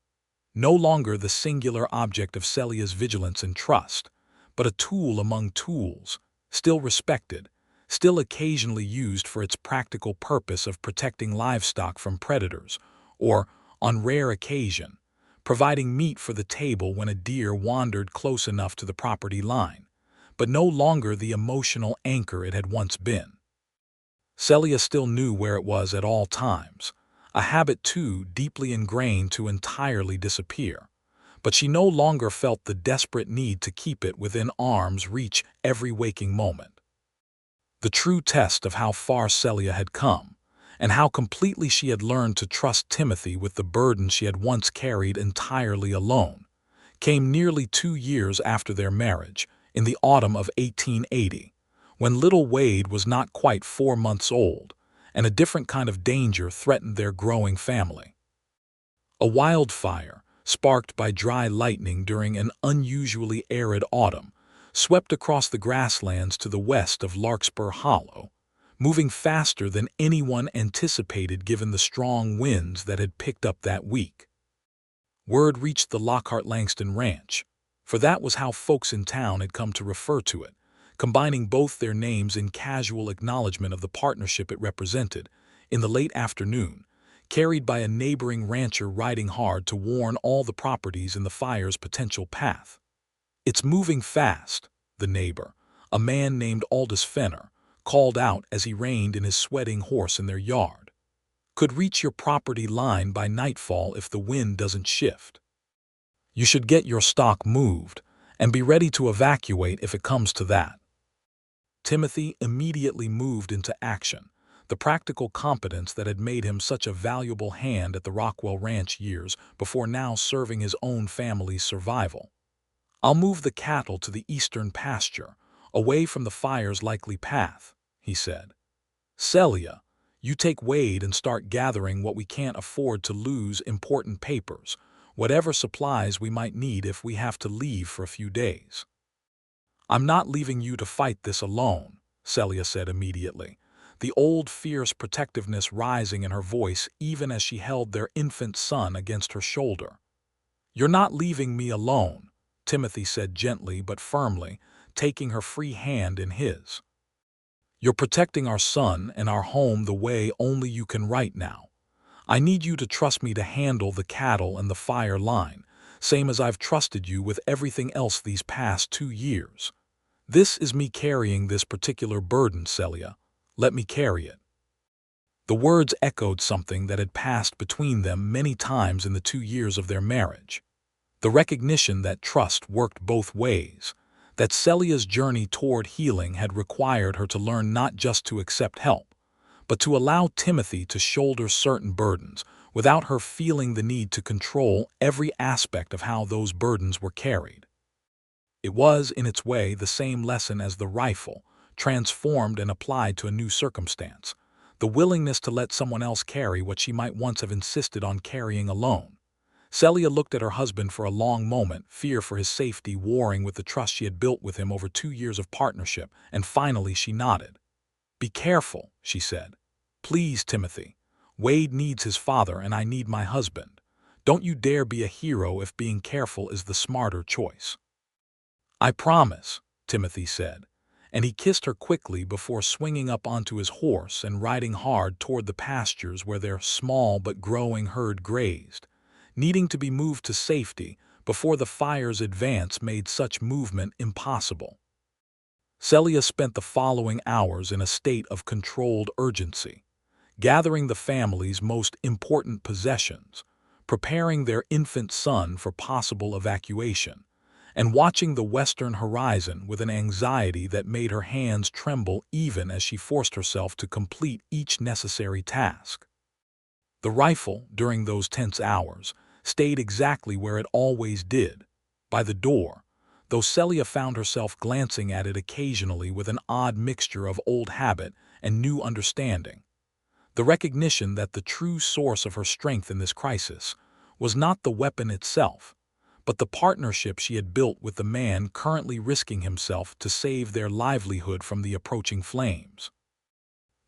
No longer the singular object of Celia's vigilance and trust, but a tool among tools, still respected, still occasionally used for its practical purpose of protecting livestock from predators, or, on rare occasion, providing meat for the table when a deer wandered close enough to the property line, but no longer the emotional anchor it had once been. Celia still knew where it was at all times, a habit too deeply ingrained to entirely disappear, but she no longer felt the desperate need to keep it within arm's reach every waking moment. The true test of how far Celia had come, and how completely she had learned to trust Timothy with the burden she had once carried entirely alone, came nearly 2 years after their marriage, in the autumn of 1880, when little Wade was not quite 4 months old, and a different kind of danger threatened their growing family. A wildfire, sparked by dry lightning during an unusually arid autumn, swept across the grasslands to the west of Larkspur Hollow, moving faster than anyone anticipated given the strong winds that had picked up that week. Word reached the Lockhart-Langston ranch, for that was how folks in town had come to refer to it, combining both their names in casual acknowledgement of the partnership it represented, in the late afternoon, carried by a neighboring rancher riding hard to warn all the properties in the fire's potential path. "It's moving fast," the neighbor, a man named Aldous Fenner, called out as he reined in his sweating horse in their yard. "Could reach your property line by nightfall if the wind doesn't shift. You should get your stock moved and be ready to evacuate if it comes to that." Timothy immediately moved into action, the practical competence that had made him such a valuable hand at the Rockwell Ranch years before now serving his own family's survival. "I'll move the cattle to the eastern pasture, away from the fire's likely path," he said. "Celia, you take Wade and start gathering what we can't afford to lose, important papers, whatever supplies we might need if we have to leave for a few days." "I'm not leaving you to fight this alone," Celia said immediately, the old fierce protectiveness rising in her voice even as she held their infant son against her shoulder. "You're not leaving me alone," Timothy said gently but firmly, taking her free hand in his. "You're protecting our son and our home the way only you can right now. I need you to trust me to handle the cattle and the fire line, same as I've trusted you with everything else these past 2 years. This is me carrying this particular burden, Celia. Let me carry it." The words echoed something that had passed between them many times in the 2 years of their marriage. The recognition that trust worked both ways, that Celia's journey toward healing had required her to learn not just to accept help, but to allow Timothy to shoulder certain burdens without her feeling the need to control every aspect of how those burdens were carried. It was, in its way, the same lesson as the rifle, transformed and applied to a new circumstance, the willingness to let someone else carry what she might once have insisted on carrying alone. Celia looked at her husband for a long moment, fear for his safety warring with the trust she had built with him over 2 years of partnership, and finally she nodded. "Be careful," she said. "Please, Timothy. Wade needs his father and I need my husband. Don't you dare be a hero if being careful is the smarter choice." "I promise," Timothy said, and he kissed her quickly before swinging up onto his horse and riding hard toward the pastures where their small but growing herd grazed, needing to be moved to safety before the fire's advance made such movement impossible. Celia spent the following hours in a state of controlled urgency, gathering the family's most important possessions, preparing their infant son for possible evacuation, and watching the western horizon with an anxiety that made her hands tremble even as she forced herself to complete each necessary task. The rifle, during those tense hours, stayed exactly where it always did, by the door, though Celia found herself glancing at it occasionally with an odd mixture of old habit and new understanding. The recognition that the true source of her strength in this crisis was not the weapon itself, but the partnership she had built with the man currently risking himself to save their livelihood from the approaching flames.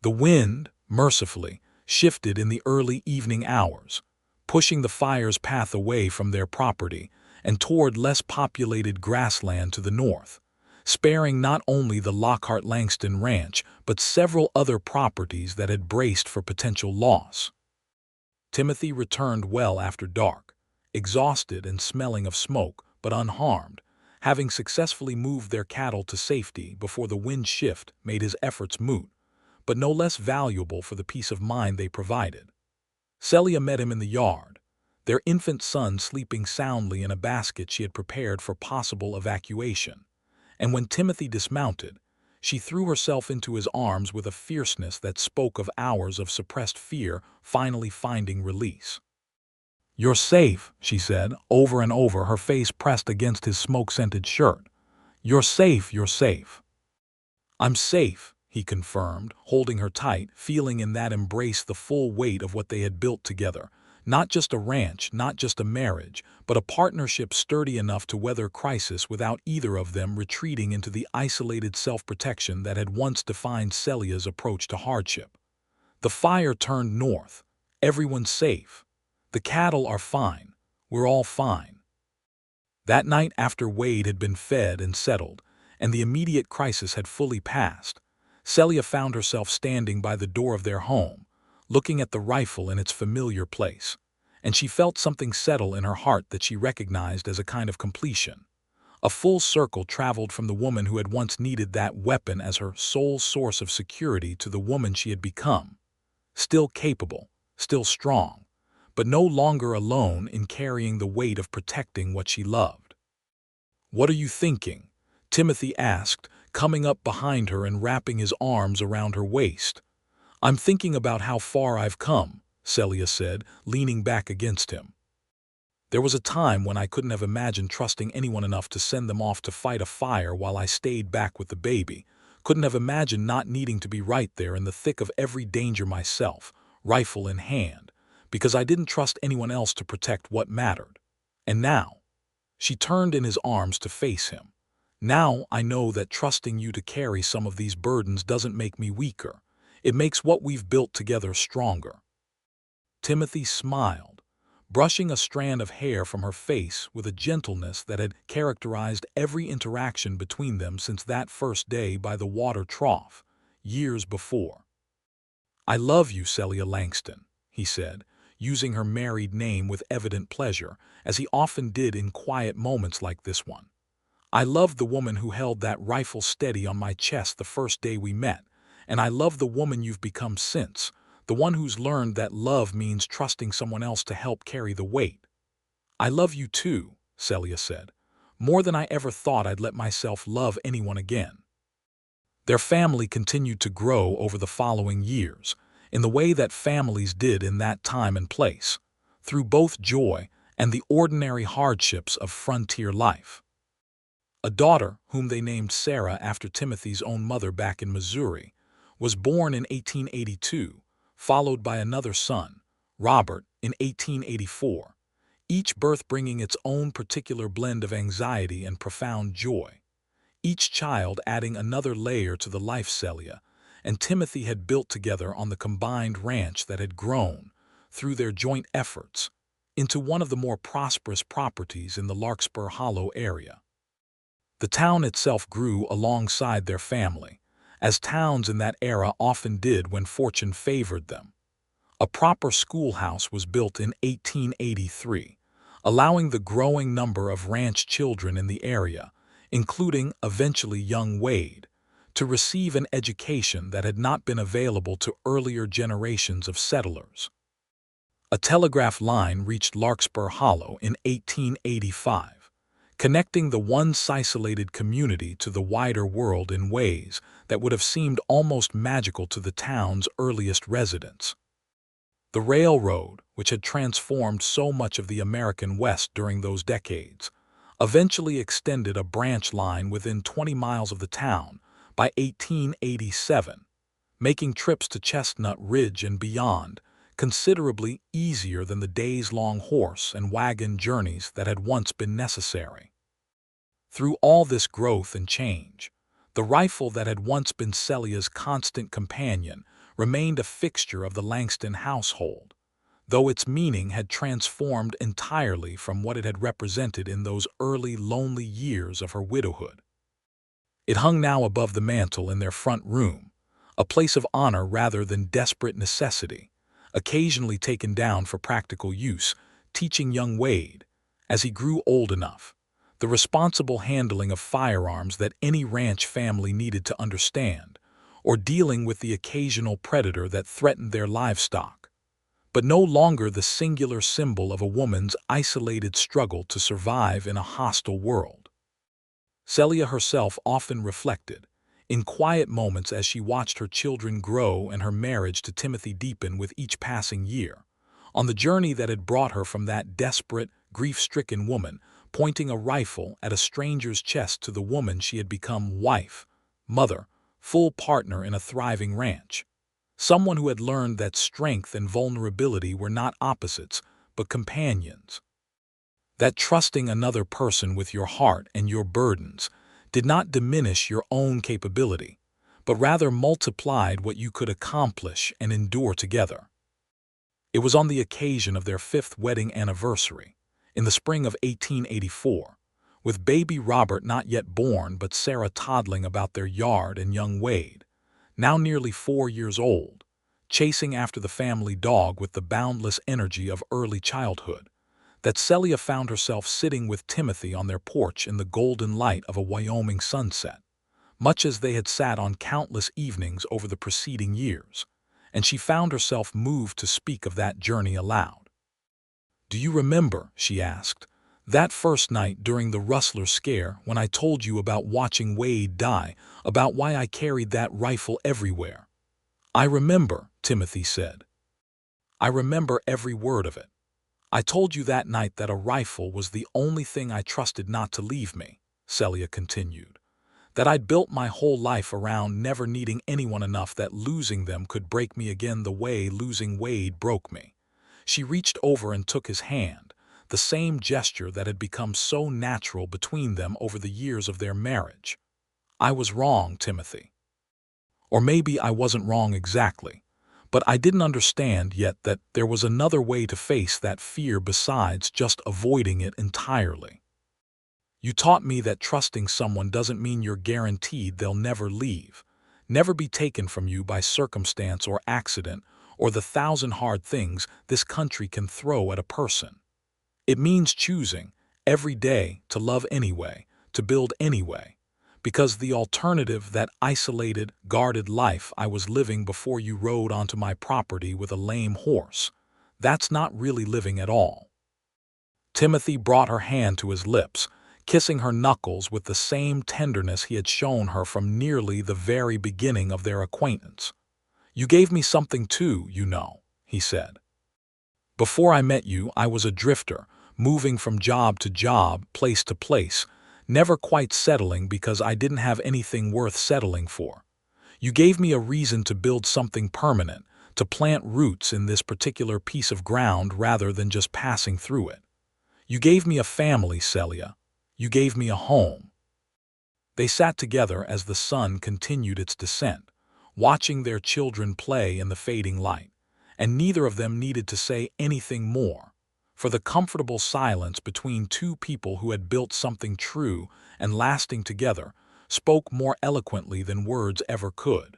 The wind, mercifully, shifted in the early evening hours, pushing the fire's path away from their property and toward less populated grassland to the north, sparing not only the Lockhart Langston ranch but several other properties that had braced for potential loss. Timothy returned well after dark, exhausted and smelling of smoke, but unharmed, having successfully moved their cattle to safety before the wind shift made his efforts moot, but no less valuable for the peace of mind they provided. Celia met him in the yard, their infant son sleeping soundly in a basket she had prepared for possible evacuation, and when Timothy dismounted, she threw herself into his arms with a fierceness that spoke of hours of suppressed fear finally finding release. "You're safe," she said, over and over, her face pressed against his smoke-scented shirt. "You're safe, you're safe." "I'm safe," he confirmed, holding her tight, feeling in that embrace the full weight of what they had built together. Not just a ranch, not just a marriage, but a partnership sturdy enough to weather crisis without either of them retreating into the isolated self-protection that had once defined Celia's approach to hardship. The fire turned north. Everyone's safe. The cattle are fine. We're all fine. That night, after Wade had been fed and settled, and the immediate crisis had fully passed, Celia found herself standing by the door of their home, looking at the rifle in its familiar place, and she felt something settle in her heart that she recognized as a kind of completion. A full circle traveled from the woman who had once needed that weapon as her sole source of security to the woman she had become, still capable, still strong, but no longer alone in carrying the weight of protecting what she loved. "What are you thinking?" Timothy asked, coming up behind her and wrapping his arms around her waist. "I'm thinking about how far I've come," Celia said, leaning back against him. "There was a time when I couldn't have imagined trusting anyone enough to send them off to fight a fire while I stayed back with the baby, couldn't have imagined not needing to be right there in the thick of every danger myself, rifle in hand, because I didn't trust anyone else to protect what mattered. And now," she turned in his arms to face him, "now I know that trusting you to carry some of these burdens doesn't make me weaker. It makes what we've built together stronger." Timothy smiled, brushing a strand of hair from her face with a gentleness that had characterized every interaction between them since that first day by the water trough, years before. "I love you, Celia Langston," he said, using her married name with evident pleasure, as he often did in quiet moments like this one. "I loved the woman who held that rifle steady on my chest the first day we met, and I love the woman you've become since, the one who's learned that love means trusting someone else to help carry the weight." "I love you too," Celia said. "More than I ever thought I'd let myself love anyone again." Their family continued to grow over the following years, in the way that families did in that time and place, through both joy and the ordinary hardships of frontier life. A daughter, whom they named Sarah after Timothy's own mother back in Missouri, was born in 1882, followed by another son, Robert, in 1884, each birth bringing its own particular blend of anxiety and profound joy, each child adding another layer to the life Celia and Timothy had built together on the combined ranch that had grown, through their joint efforts, into one of the more prosperous properties in the Larkspur Hollow area. The town itself grew alongside their family, as towns in that era often did when fortune favored them. A proper schoolhouse was built in 1883, allowing the growing number of ranch children in the area, including eventually young Wade, to receive an education that had not been available to earlier generations of settlers. A telegraph line reached Larkspur Hollow in 1885, connecting the once isolated community to the wider world in ways that would have seemed almost magical to the town's earliest residents. The railroad, which had transformed so much of the American West during those decades, eventually extended a branch line within 20 miles of the town by 1887, making trips to Chestnut Ridge and beyond considerably easier than the days-long horse and wagon journeys that had once been necessary. Through all this growth and change, the rifle that had once been Celia's constant companion remained a fixture of the Langston household, though its meaning had transformed entirely from what it had represented in those early lonely years of her widowhood. It hung now above the mantel in their front room, a place of honor rather than desperate necessity, occasionally taken down for practical use, teaching young Wade, as he grew old enough, the responsible handling of firearms that any ranch family needed to understand, or dealing with the occasional predator that threatened their livestock, but no longer the singular symbol of a woman's isolated struggle to survive in a hostile world. Celia herself often reflected, in quiet moments as she watched her children grow and her marriage to Timothy deepen with each passing year, on the journey that had brought her from that desperate, grief-stricken woman pointing a rifle at a stranger's chest to the woman she had become: wife, mother, full partner in a thriving ranch. Someone who had learned that strength and vulnerability were not opposites, but companions. That trusting another person with your heart and your burdens did not diminish your own capability, but rather multiplied what you could accomplish and endure together. It was on the occasion of their 5th wedding anniversary, in the spring of 1884, with baby Robert not yet born but Sarah toddling about their yard and young Wade, now nearly 4 years old, chasing after the family dog with the boundless energy of early childhood, that Celia found herself sitting with Timothy on their porch in the golden light of a Wyoming sunset, much as they had sat on countless evenings over the preceding years, and she found herself moved to speak of that journey aloud. "Do you remember," she asked, "that first night during the rustler scare when I told you about watching Wade die, about why I carried that rifle everywhere?" "I remember," Timothy said. "I remember every word of it. I told you that night that a rifle was the only thing I trusted not to leave me," Celia continued, "that I'd built my whole life around never needing anyone enough that losing them could break me again the way losing Wade broke me." She reached over and took his hand, the same gesture that had become so natural between them over the years of their marriage. "I was wrong, Timothy. Or maybe I wasn't wrong exactly. But I didn't understand yet that there was another way to face that fear besides just avoiding it entirely. You taught me that trusting someone doesn't mean you're guaranteed they'll never leave, never be taken from you by circumstance or accident or the 1,000 hard things this country can throw at a person. It means choosing, every day, to love anyway, to build anyway, because the alternative, that isolated, guarded life I was living before you rode onto my property with a lame horse, that's not really living at all." Timothy brought her hand to his lips, kissing her knuckles with the same tenderness he had shown her from nearly the very beginning of their acquaintance. "You gave me something too, you know," he said. "Before I met you, I was a drifter, moving from job to job, place to place, never quite settling because I didn't have anything worth settling for. You gave me a reason to build something permanent, to plant roots in this particular piece of ground rather than just passing through it. You gave me a family, Celia. You gave me a home." They sat together as the sun continued its descent, watching their children play in the fading light, and neither of them needed to say anything more, for the comfortable silence between two people who had built something true and lasting together spoke more eloquently than words ever could.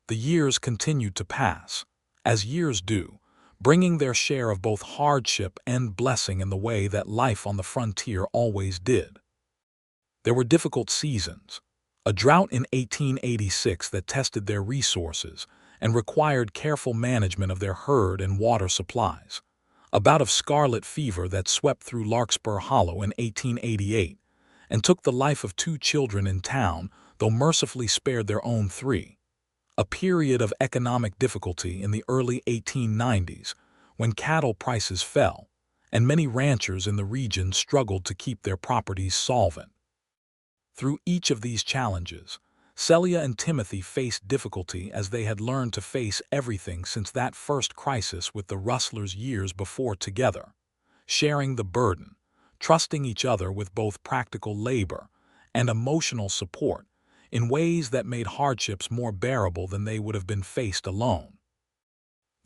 The years continued to pass, as years do, bringing their share of both hardship and blessing in the way that life on the frontier always did. There were difficult seasons, a drought in 1886 that tested their resources and required careful management of their herd and water supplies, a bout of scarlet fever that swept through Larkspur Hollow in 1888 and took the life of 2 children in town, though mercifully spared their own 3. A period of economic difficulty in the early 1890s when cattle prices fell, and many ranchers in the region struggled to keep their properties solvent. Through each of these challenges, Celia and Timothy faced difficulty as they had learned to face everything since that first crisis with the rustlers years before together, sharing the burden, trusting each other with both practical labor and emotional support in ways that made hardships more bearable than they would have been faced alone.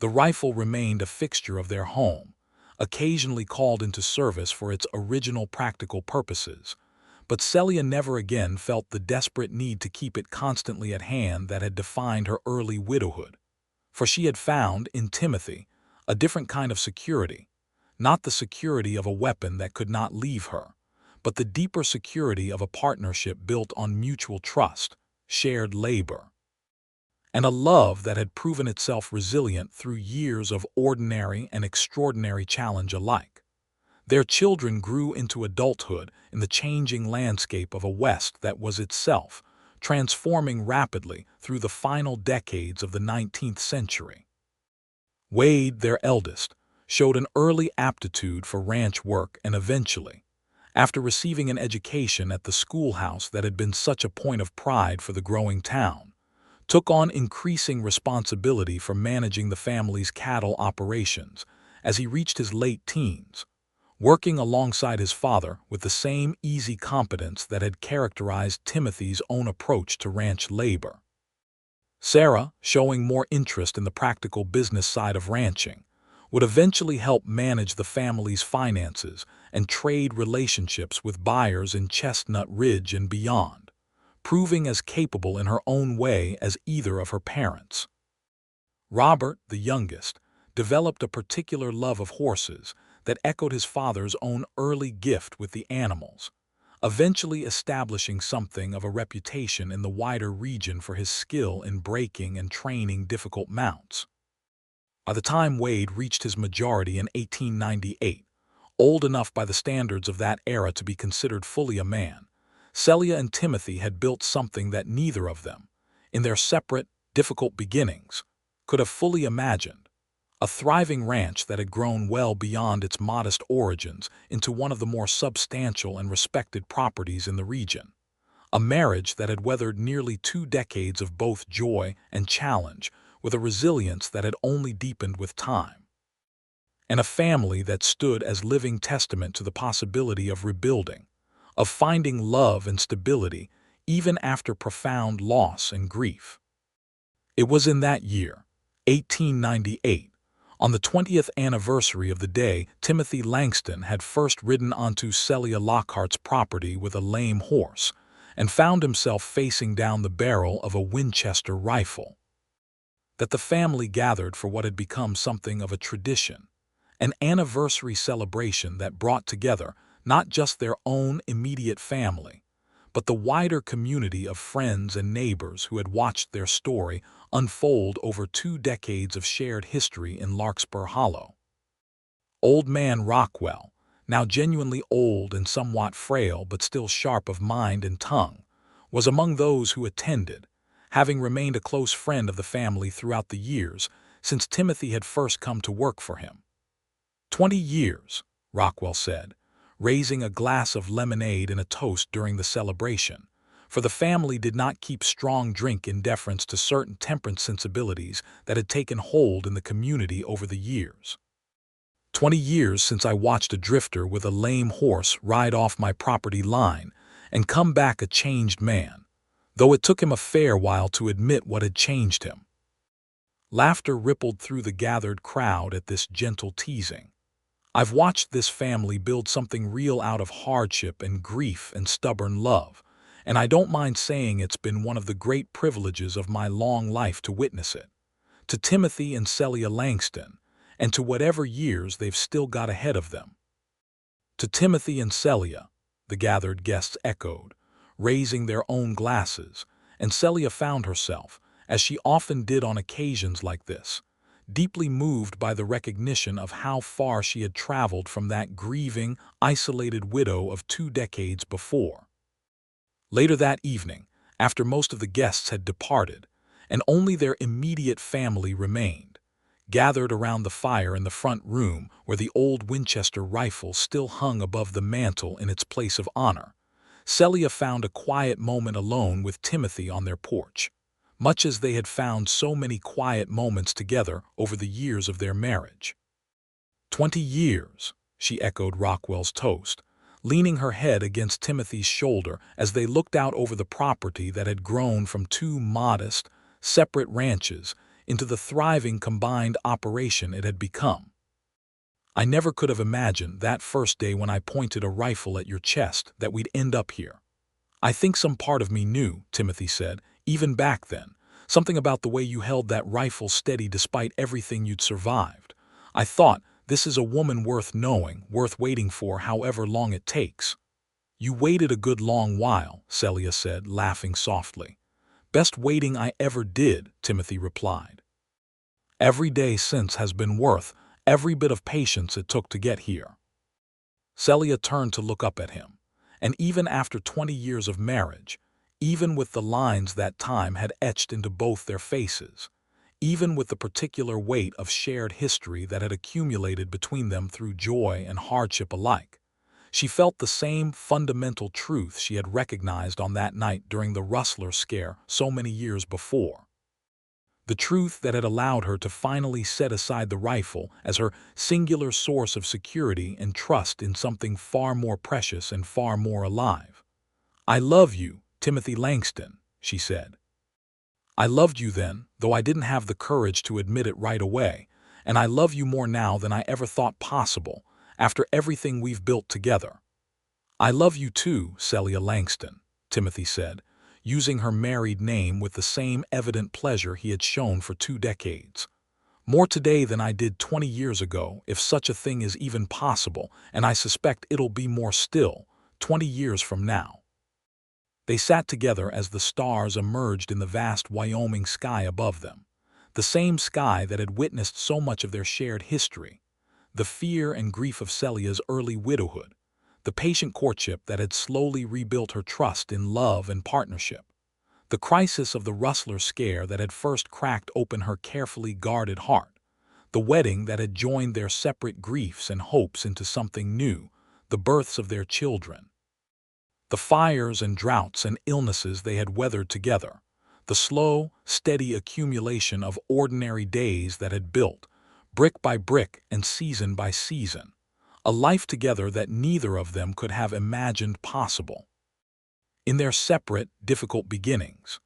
The rifle remained a fixture of their home, occasionally called into service for its original practical purposes, but Celia never again felt the desperate need to keep it constantly at hand that had defined her early widowhood, for she had found, in Timothy, a different kind of security, not the security of a weapon that could not leave her, but the deeper security of a partnership built on mutual trust, shared labor, and a love that had proven itself resilient through years of ordinary and extraordinary challenge alike. Their children grew into adulthood in the changing landscape of a West that was itself transforming rapidly through the final decades of the 19th century. Wade, their eldest, showed an early aptitude for ranch work and eventually, after receiving an education at the schoolhouse that had been such a point of pride for the growing town, took on increasing responsibility for managing the family's cattle operations as he reached his late teens, working alongside his father with the same easy competence that had characterized Timothy's own approach to ranch labor. Sarah, showing more interest in the practical business side of ranching, would eventually help manage the family's finances and trade relationships with buyers in Chestnut Ridge and beyond, proving as capable in her own way as either of her parents. Robert, the youngest, developed a particular love of horses that echoed his father's own early gift with the animals, eventually establishing something of a reputation in the wider region for his skill in breaking and training difficult mounts. By the time Wade reached his majority in 1898, old enough by the standards of that era to be considered fully a man, Celia and Timothy had built something that neither of them, in their separate, difficult beginnings, could have fully imagined: a thriving ranch that had grown well beyond its modest origins into one of the more substantial and respected properties in the region, a marriage that had weathered nearly 2 decades of both joy and challenge with a resilience that had only deepened with time, and a family that stood as living testament to the possibility of rebuilding, of finding love and stability even after profound loss and grief. It was in that year, 1898, on the 20th anniversary of the day Timothy Langston had first ridden onto Celia Lockhart's property with a lame horse and found himself facing down the barrel of a Winchester rifle, that the family gathered for what had become something of a tradition, an anniversary celebration that brought together not just their own immediate family, but the wider community of friends and neighbors who had watched their story unfold over 2 decades of shared history in Larkspur Hollow. Old Man Rockwell, now genuinely old and somewhat frail but still sharp of mind and tongue, was among those who attended, having remained a close friend of the family throughout the years since Timothy had first come to work for him. 20 years, Rockwell said, raising a glass of lemonade and a toast during the celebration, for the family did not keep strong drink in deference to certain temperance sensibilities that had taken hold in the community over the years. 20 years since I watched a drifter with a lame horse ride off my property line and come back a changed man, though it took him a fair while to admit what had changed him. Laughter rippled through the gathered crowd at this gentle teasing. I've watched this family build something real out of hardship and grief and stubborn love, and I don't mind saying it's been one of the great privileges of my long life to witness it. To Timothy and Celia Langston, and to whatever years they've still got ahead of them. To Timothy and Celia, the gathered guests echoed, raising their own glasses, and Celia found herself, as she often did on occasions like this, deeply moved by the recognition of how far she had traveled from that grieving, isolated widow of 2 decades before. Later that evening, after most of the guests had departed, and only their immediate family remained, gathered around the fire in the front room where the old Winchester rifle still hung above the mantel in its place of honor, Celia found a quiet moment alone with Timothy on their porch, much as they had found so many quiet moments together over the years of their marriage. 20 years, she echoed Rockwell's toast, leaning her head against Timothy's shoulder as they looked out over the property that had grown from 2 modest, separate ranches into the thriving combined operation it had become. I never could have imagined that first day when I pointed a rifle at your chest that we'd end up here. I think some part of me knew, Timothy said, even back then, something about the way you held that rifle steady despite everything you'd survived. I thought, this is a woman worth knowing, worth waiting for however long it takes. You waited a good long while, Celia said, laughing softly. Best waiting I ever did, Timothy replied. Every day since has been worth every bit of patience it took to get here. Celia turned to look up at him, and even after 20 years of marriage, even with the lines that time had etched into both their faces, even with the particular weight of shared history that had accumulated between them through joy and hardship alike, she felt the same fundamental truth she had recognized on that night during the rustler scare so many years before. The truth that had allowed her to finally set aside the rifle as her singular source of security and trust in something far more precious and far more alive. I love you, Timothy Langston, she said. I loved you then, though I didn't have the courage to admit it right away, and I love you more now than I ever thought possible, after everything we've built together. I love you too, Celia Langston, Timothy said, using her married name with the same evident pleasure he had shown for 2 decades. More today than I did 20 years ago, if such a thing is even possible, and I suspect it'll be more still, 20 years from now. They sat together as the stars emerged in the vast Wyoming sky above them, the same sky that had witnessed so much of their shared history, the fear and grief of Celia's early widowhood, the patient courtship that had slowly rebuilt her trust in love and partnership, the crisis of the rustler scare that had first cracked open her carefully guarded heart, the wedding that had joined their separate griefs and hopes into something new, the births of their children, the fires and droughts and illnesses they had weathered together, the slow, steady accumulation of ordinary days that had built, brick by brick and season by season, a life together that neither of them could have imagined possible. In their separate, difficult beginnings,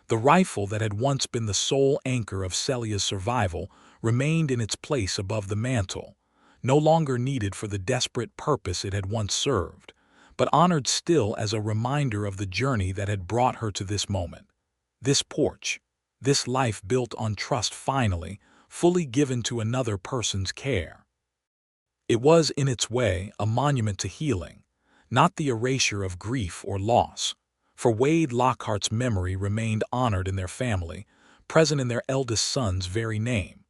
the rifle that had once been the sole anchor of Celia's survival remained in its place above the mantel, no longer needed for the desperate purpose it had once served, but honored still as a reminder of the journey that had brought her to this moment, this porch, this life built on trust finally, fully given to another person's care. It was, in its way, a monument to healing, not the erasure of grief or loss, for Wade Lockhart's memory remained honored in their family, present in their eldest son's very name,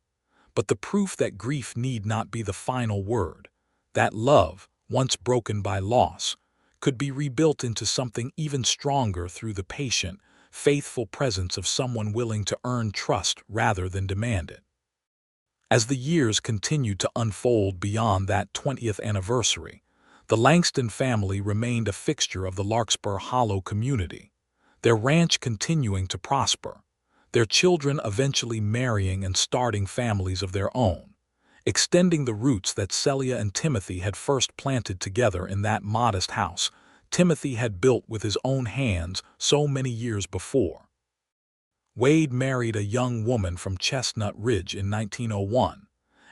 but the proof that grief need not be the final word, that love, once broken by loss, could be rebuilt into something even stronger through the patient, faithful presence of someone willing to earn trust rather than demand it. As the years continued to unfold beyond that 20th anniversary, the Langston family remained a fixture of the Larkspur Hollow community, their ranch continuing to prosper, their children eventually marrying and starting families of their own, extending the roots that Celia and Timothy had first planted together in that modest house Timothy had built with his own hands so many years before. Wade married a young woman from Chestnut Ridge in 1901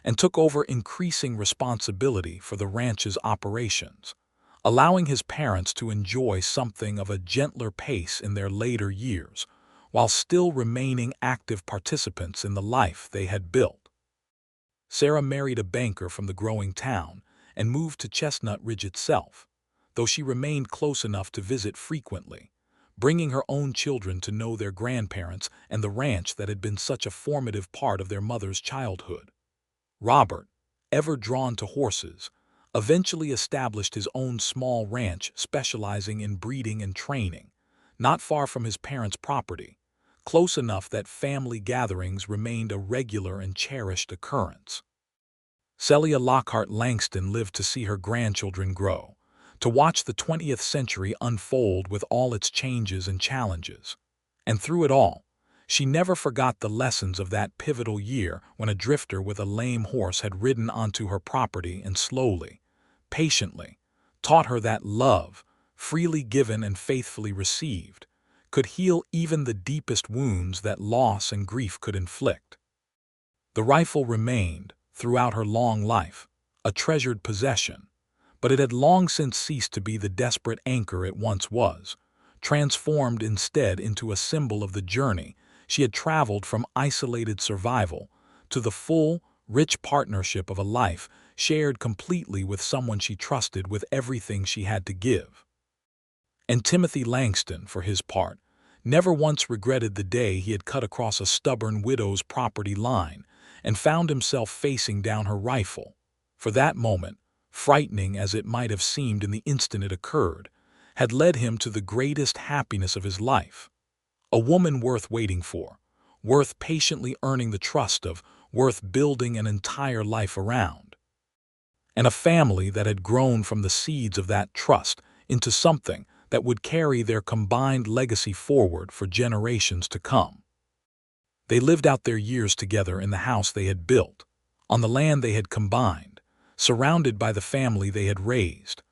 and took over increasing responsibility for the ranch's operations, allowing his parents to enjoy something of a gentler pace in their later years, while still remaining active participants in the life they had built. Sarah married a banker from the growing town and moved to Chestnut Ridge itself, though she remained close enough to visit frequently, bringing her own children to know their grandparents and the ranch that had been such a formative part of their mother's childhood. Robert, ever drawn to horses, eventually established his own small ranch specializing in breeding and training, not far from his parents' property, close enough that family gatherings remained a regular and cherished occurrence. Celia Lockhart Langston lived to see her grandchildren grow, to watch the 20th century unfold with all its changes and challenges. And through it all, she never forgot the lessons of that pivotal year when a drifter with a lame horse had ridden onto her property and slowly, patiently, taught her that love, freely given and faithfully received, could heal even the deepest wounds that loss and grief could inflict. The rifle remained, throughout her long life, a treasured possession, but it had long since ceased to be the desperate anchor it once was, transformed instead into a symbol of the journey she had traveled from isolated survival to the full, rich partnership of a life shared completely with someone she trusted with everything she had to give. And Timothy Langston, for his part, never once regretted the day he had cut across a stubborn widow's property line and found himself facing down her rifle. For that moment, frightening as it might have seemed in the instant it occurred, had led him to the greatest happiness of his life. A woman worth waiting for, worth patiently earning the trust of, worth building an entire life around. And a family that had grown from the seeds of that trust into something that would carry their combined legacy forward for generations to come. They lived out their years together in the house they had built, on the land they had combined, surrounded by the family they had raised,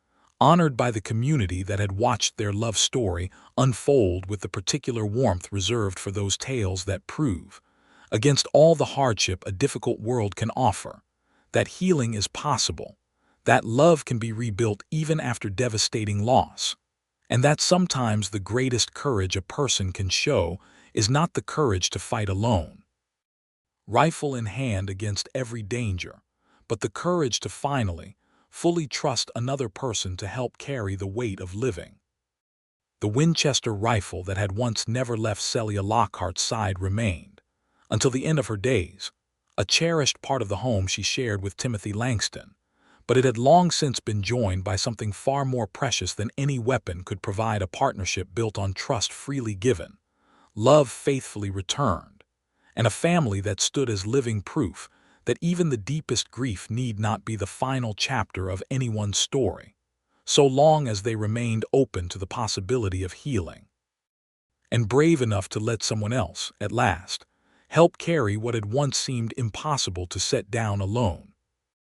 honored by the community that had watched their love story unfold with the particular warmth reserved for those tales that prove, against all the hardship a difficult world can offer, that healing is possible, that love can be rebuilt even after devastating loss, and that sometimes the greatest courage a person can show is not the courage to fight alone, rifle in hand against every danger, but the courage to finally, fully trust another person to help carry the weight of living. The Winchester rifle that had once never left Celia Lockhart's side remained, until the end of her days, a cherished part of the home she shared with Timothy Langston, but it had long since been joined by something far more precious than any weapon could provide: a partnership built on trust freely given, love faithfully returned, and a family that stood as living proof that even the deepest grief need not be the final chapter of anyone's story, so long as they remained open to the possibility of healing, and brave enough to let someone else, at last, help carry what had once seemed impossible to set down alone.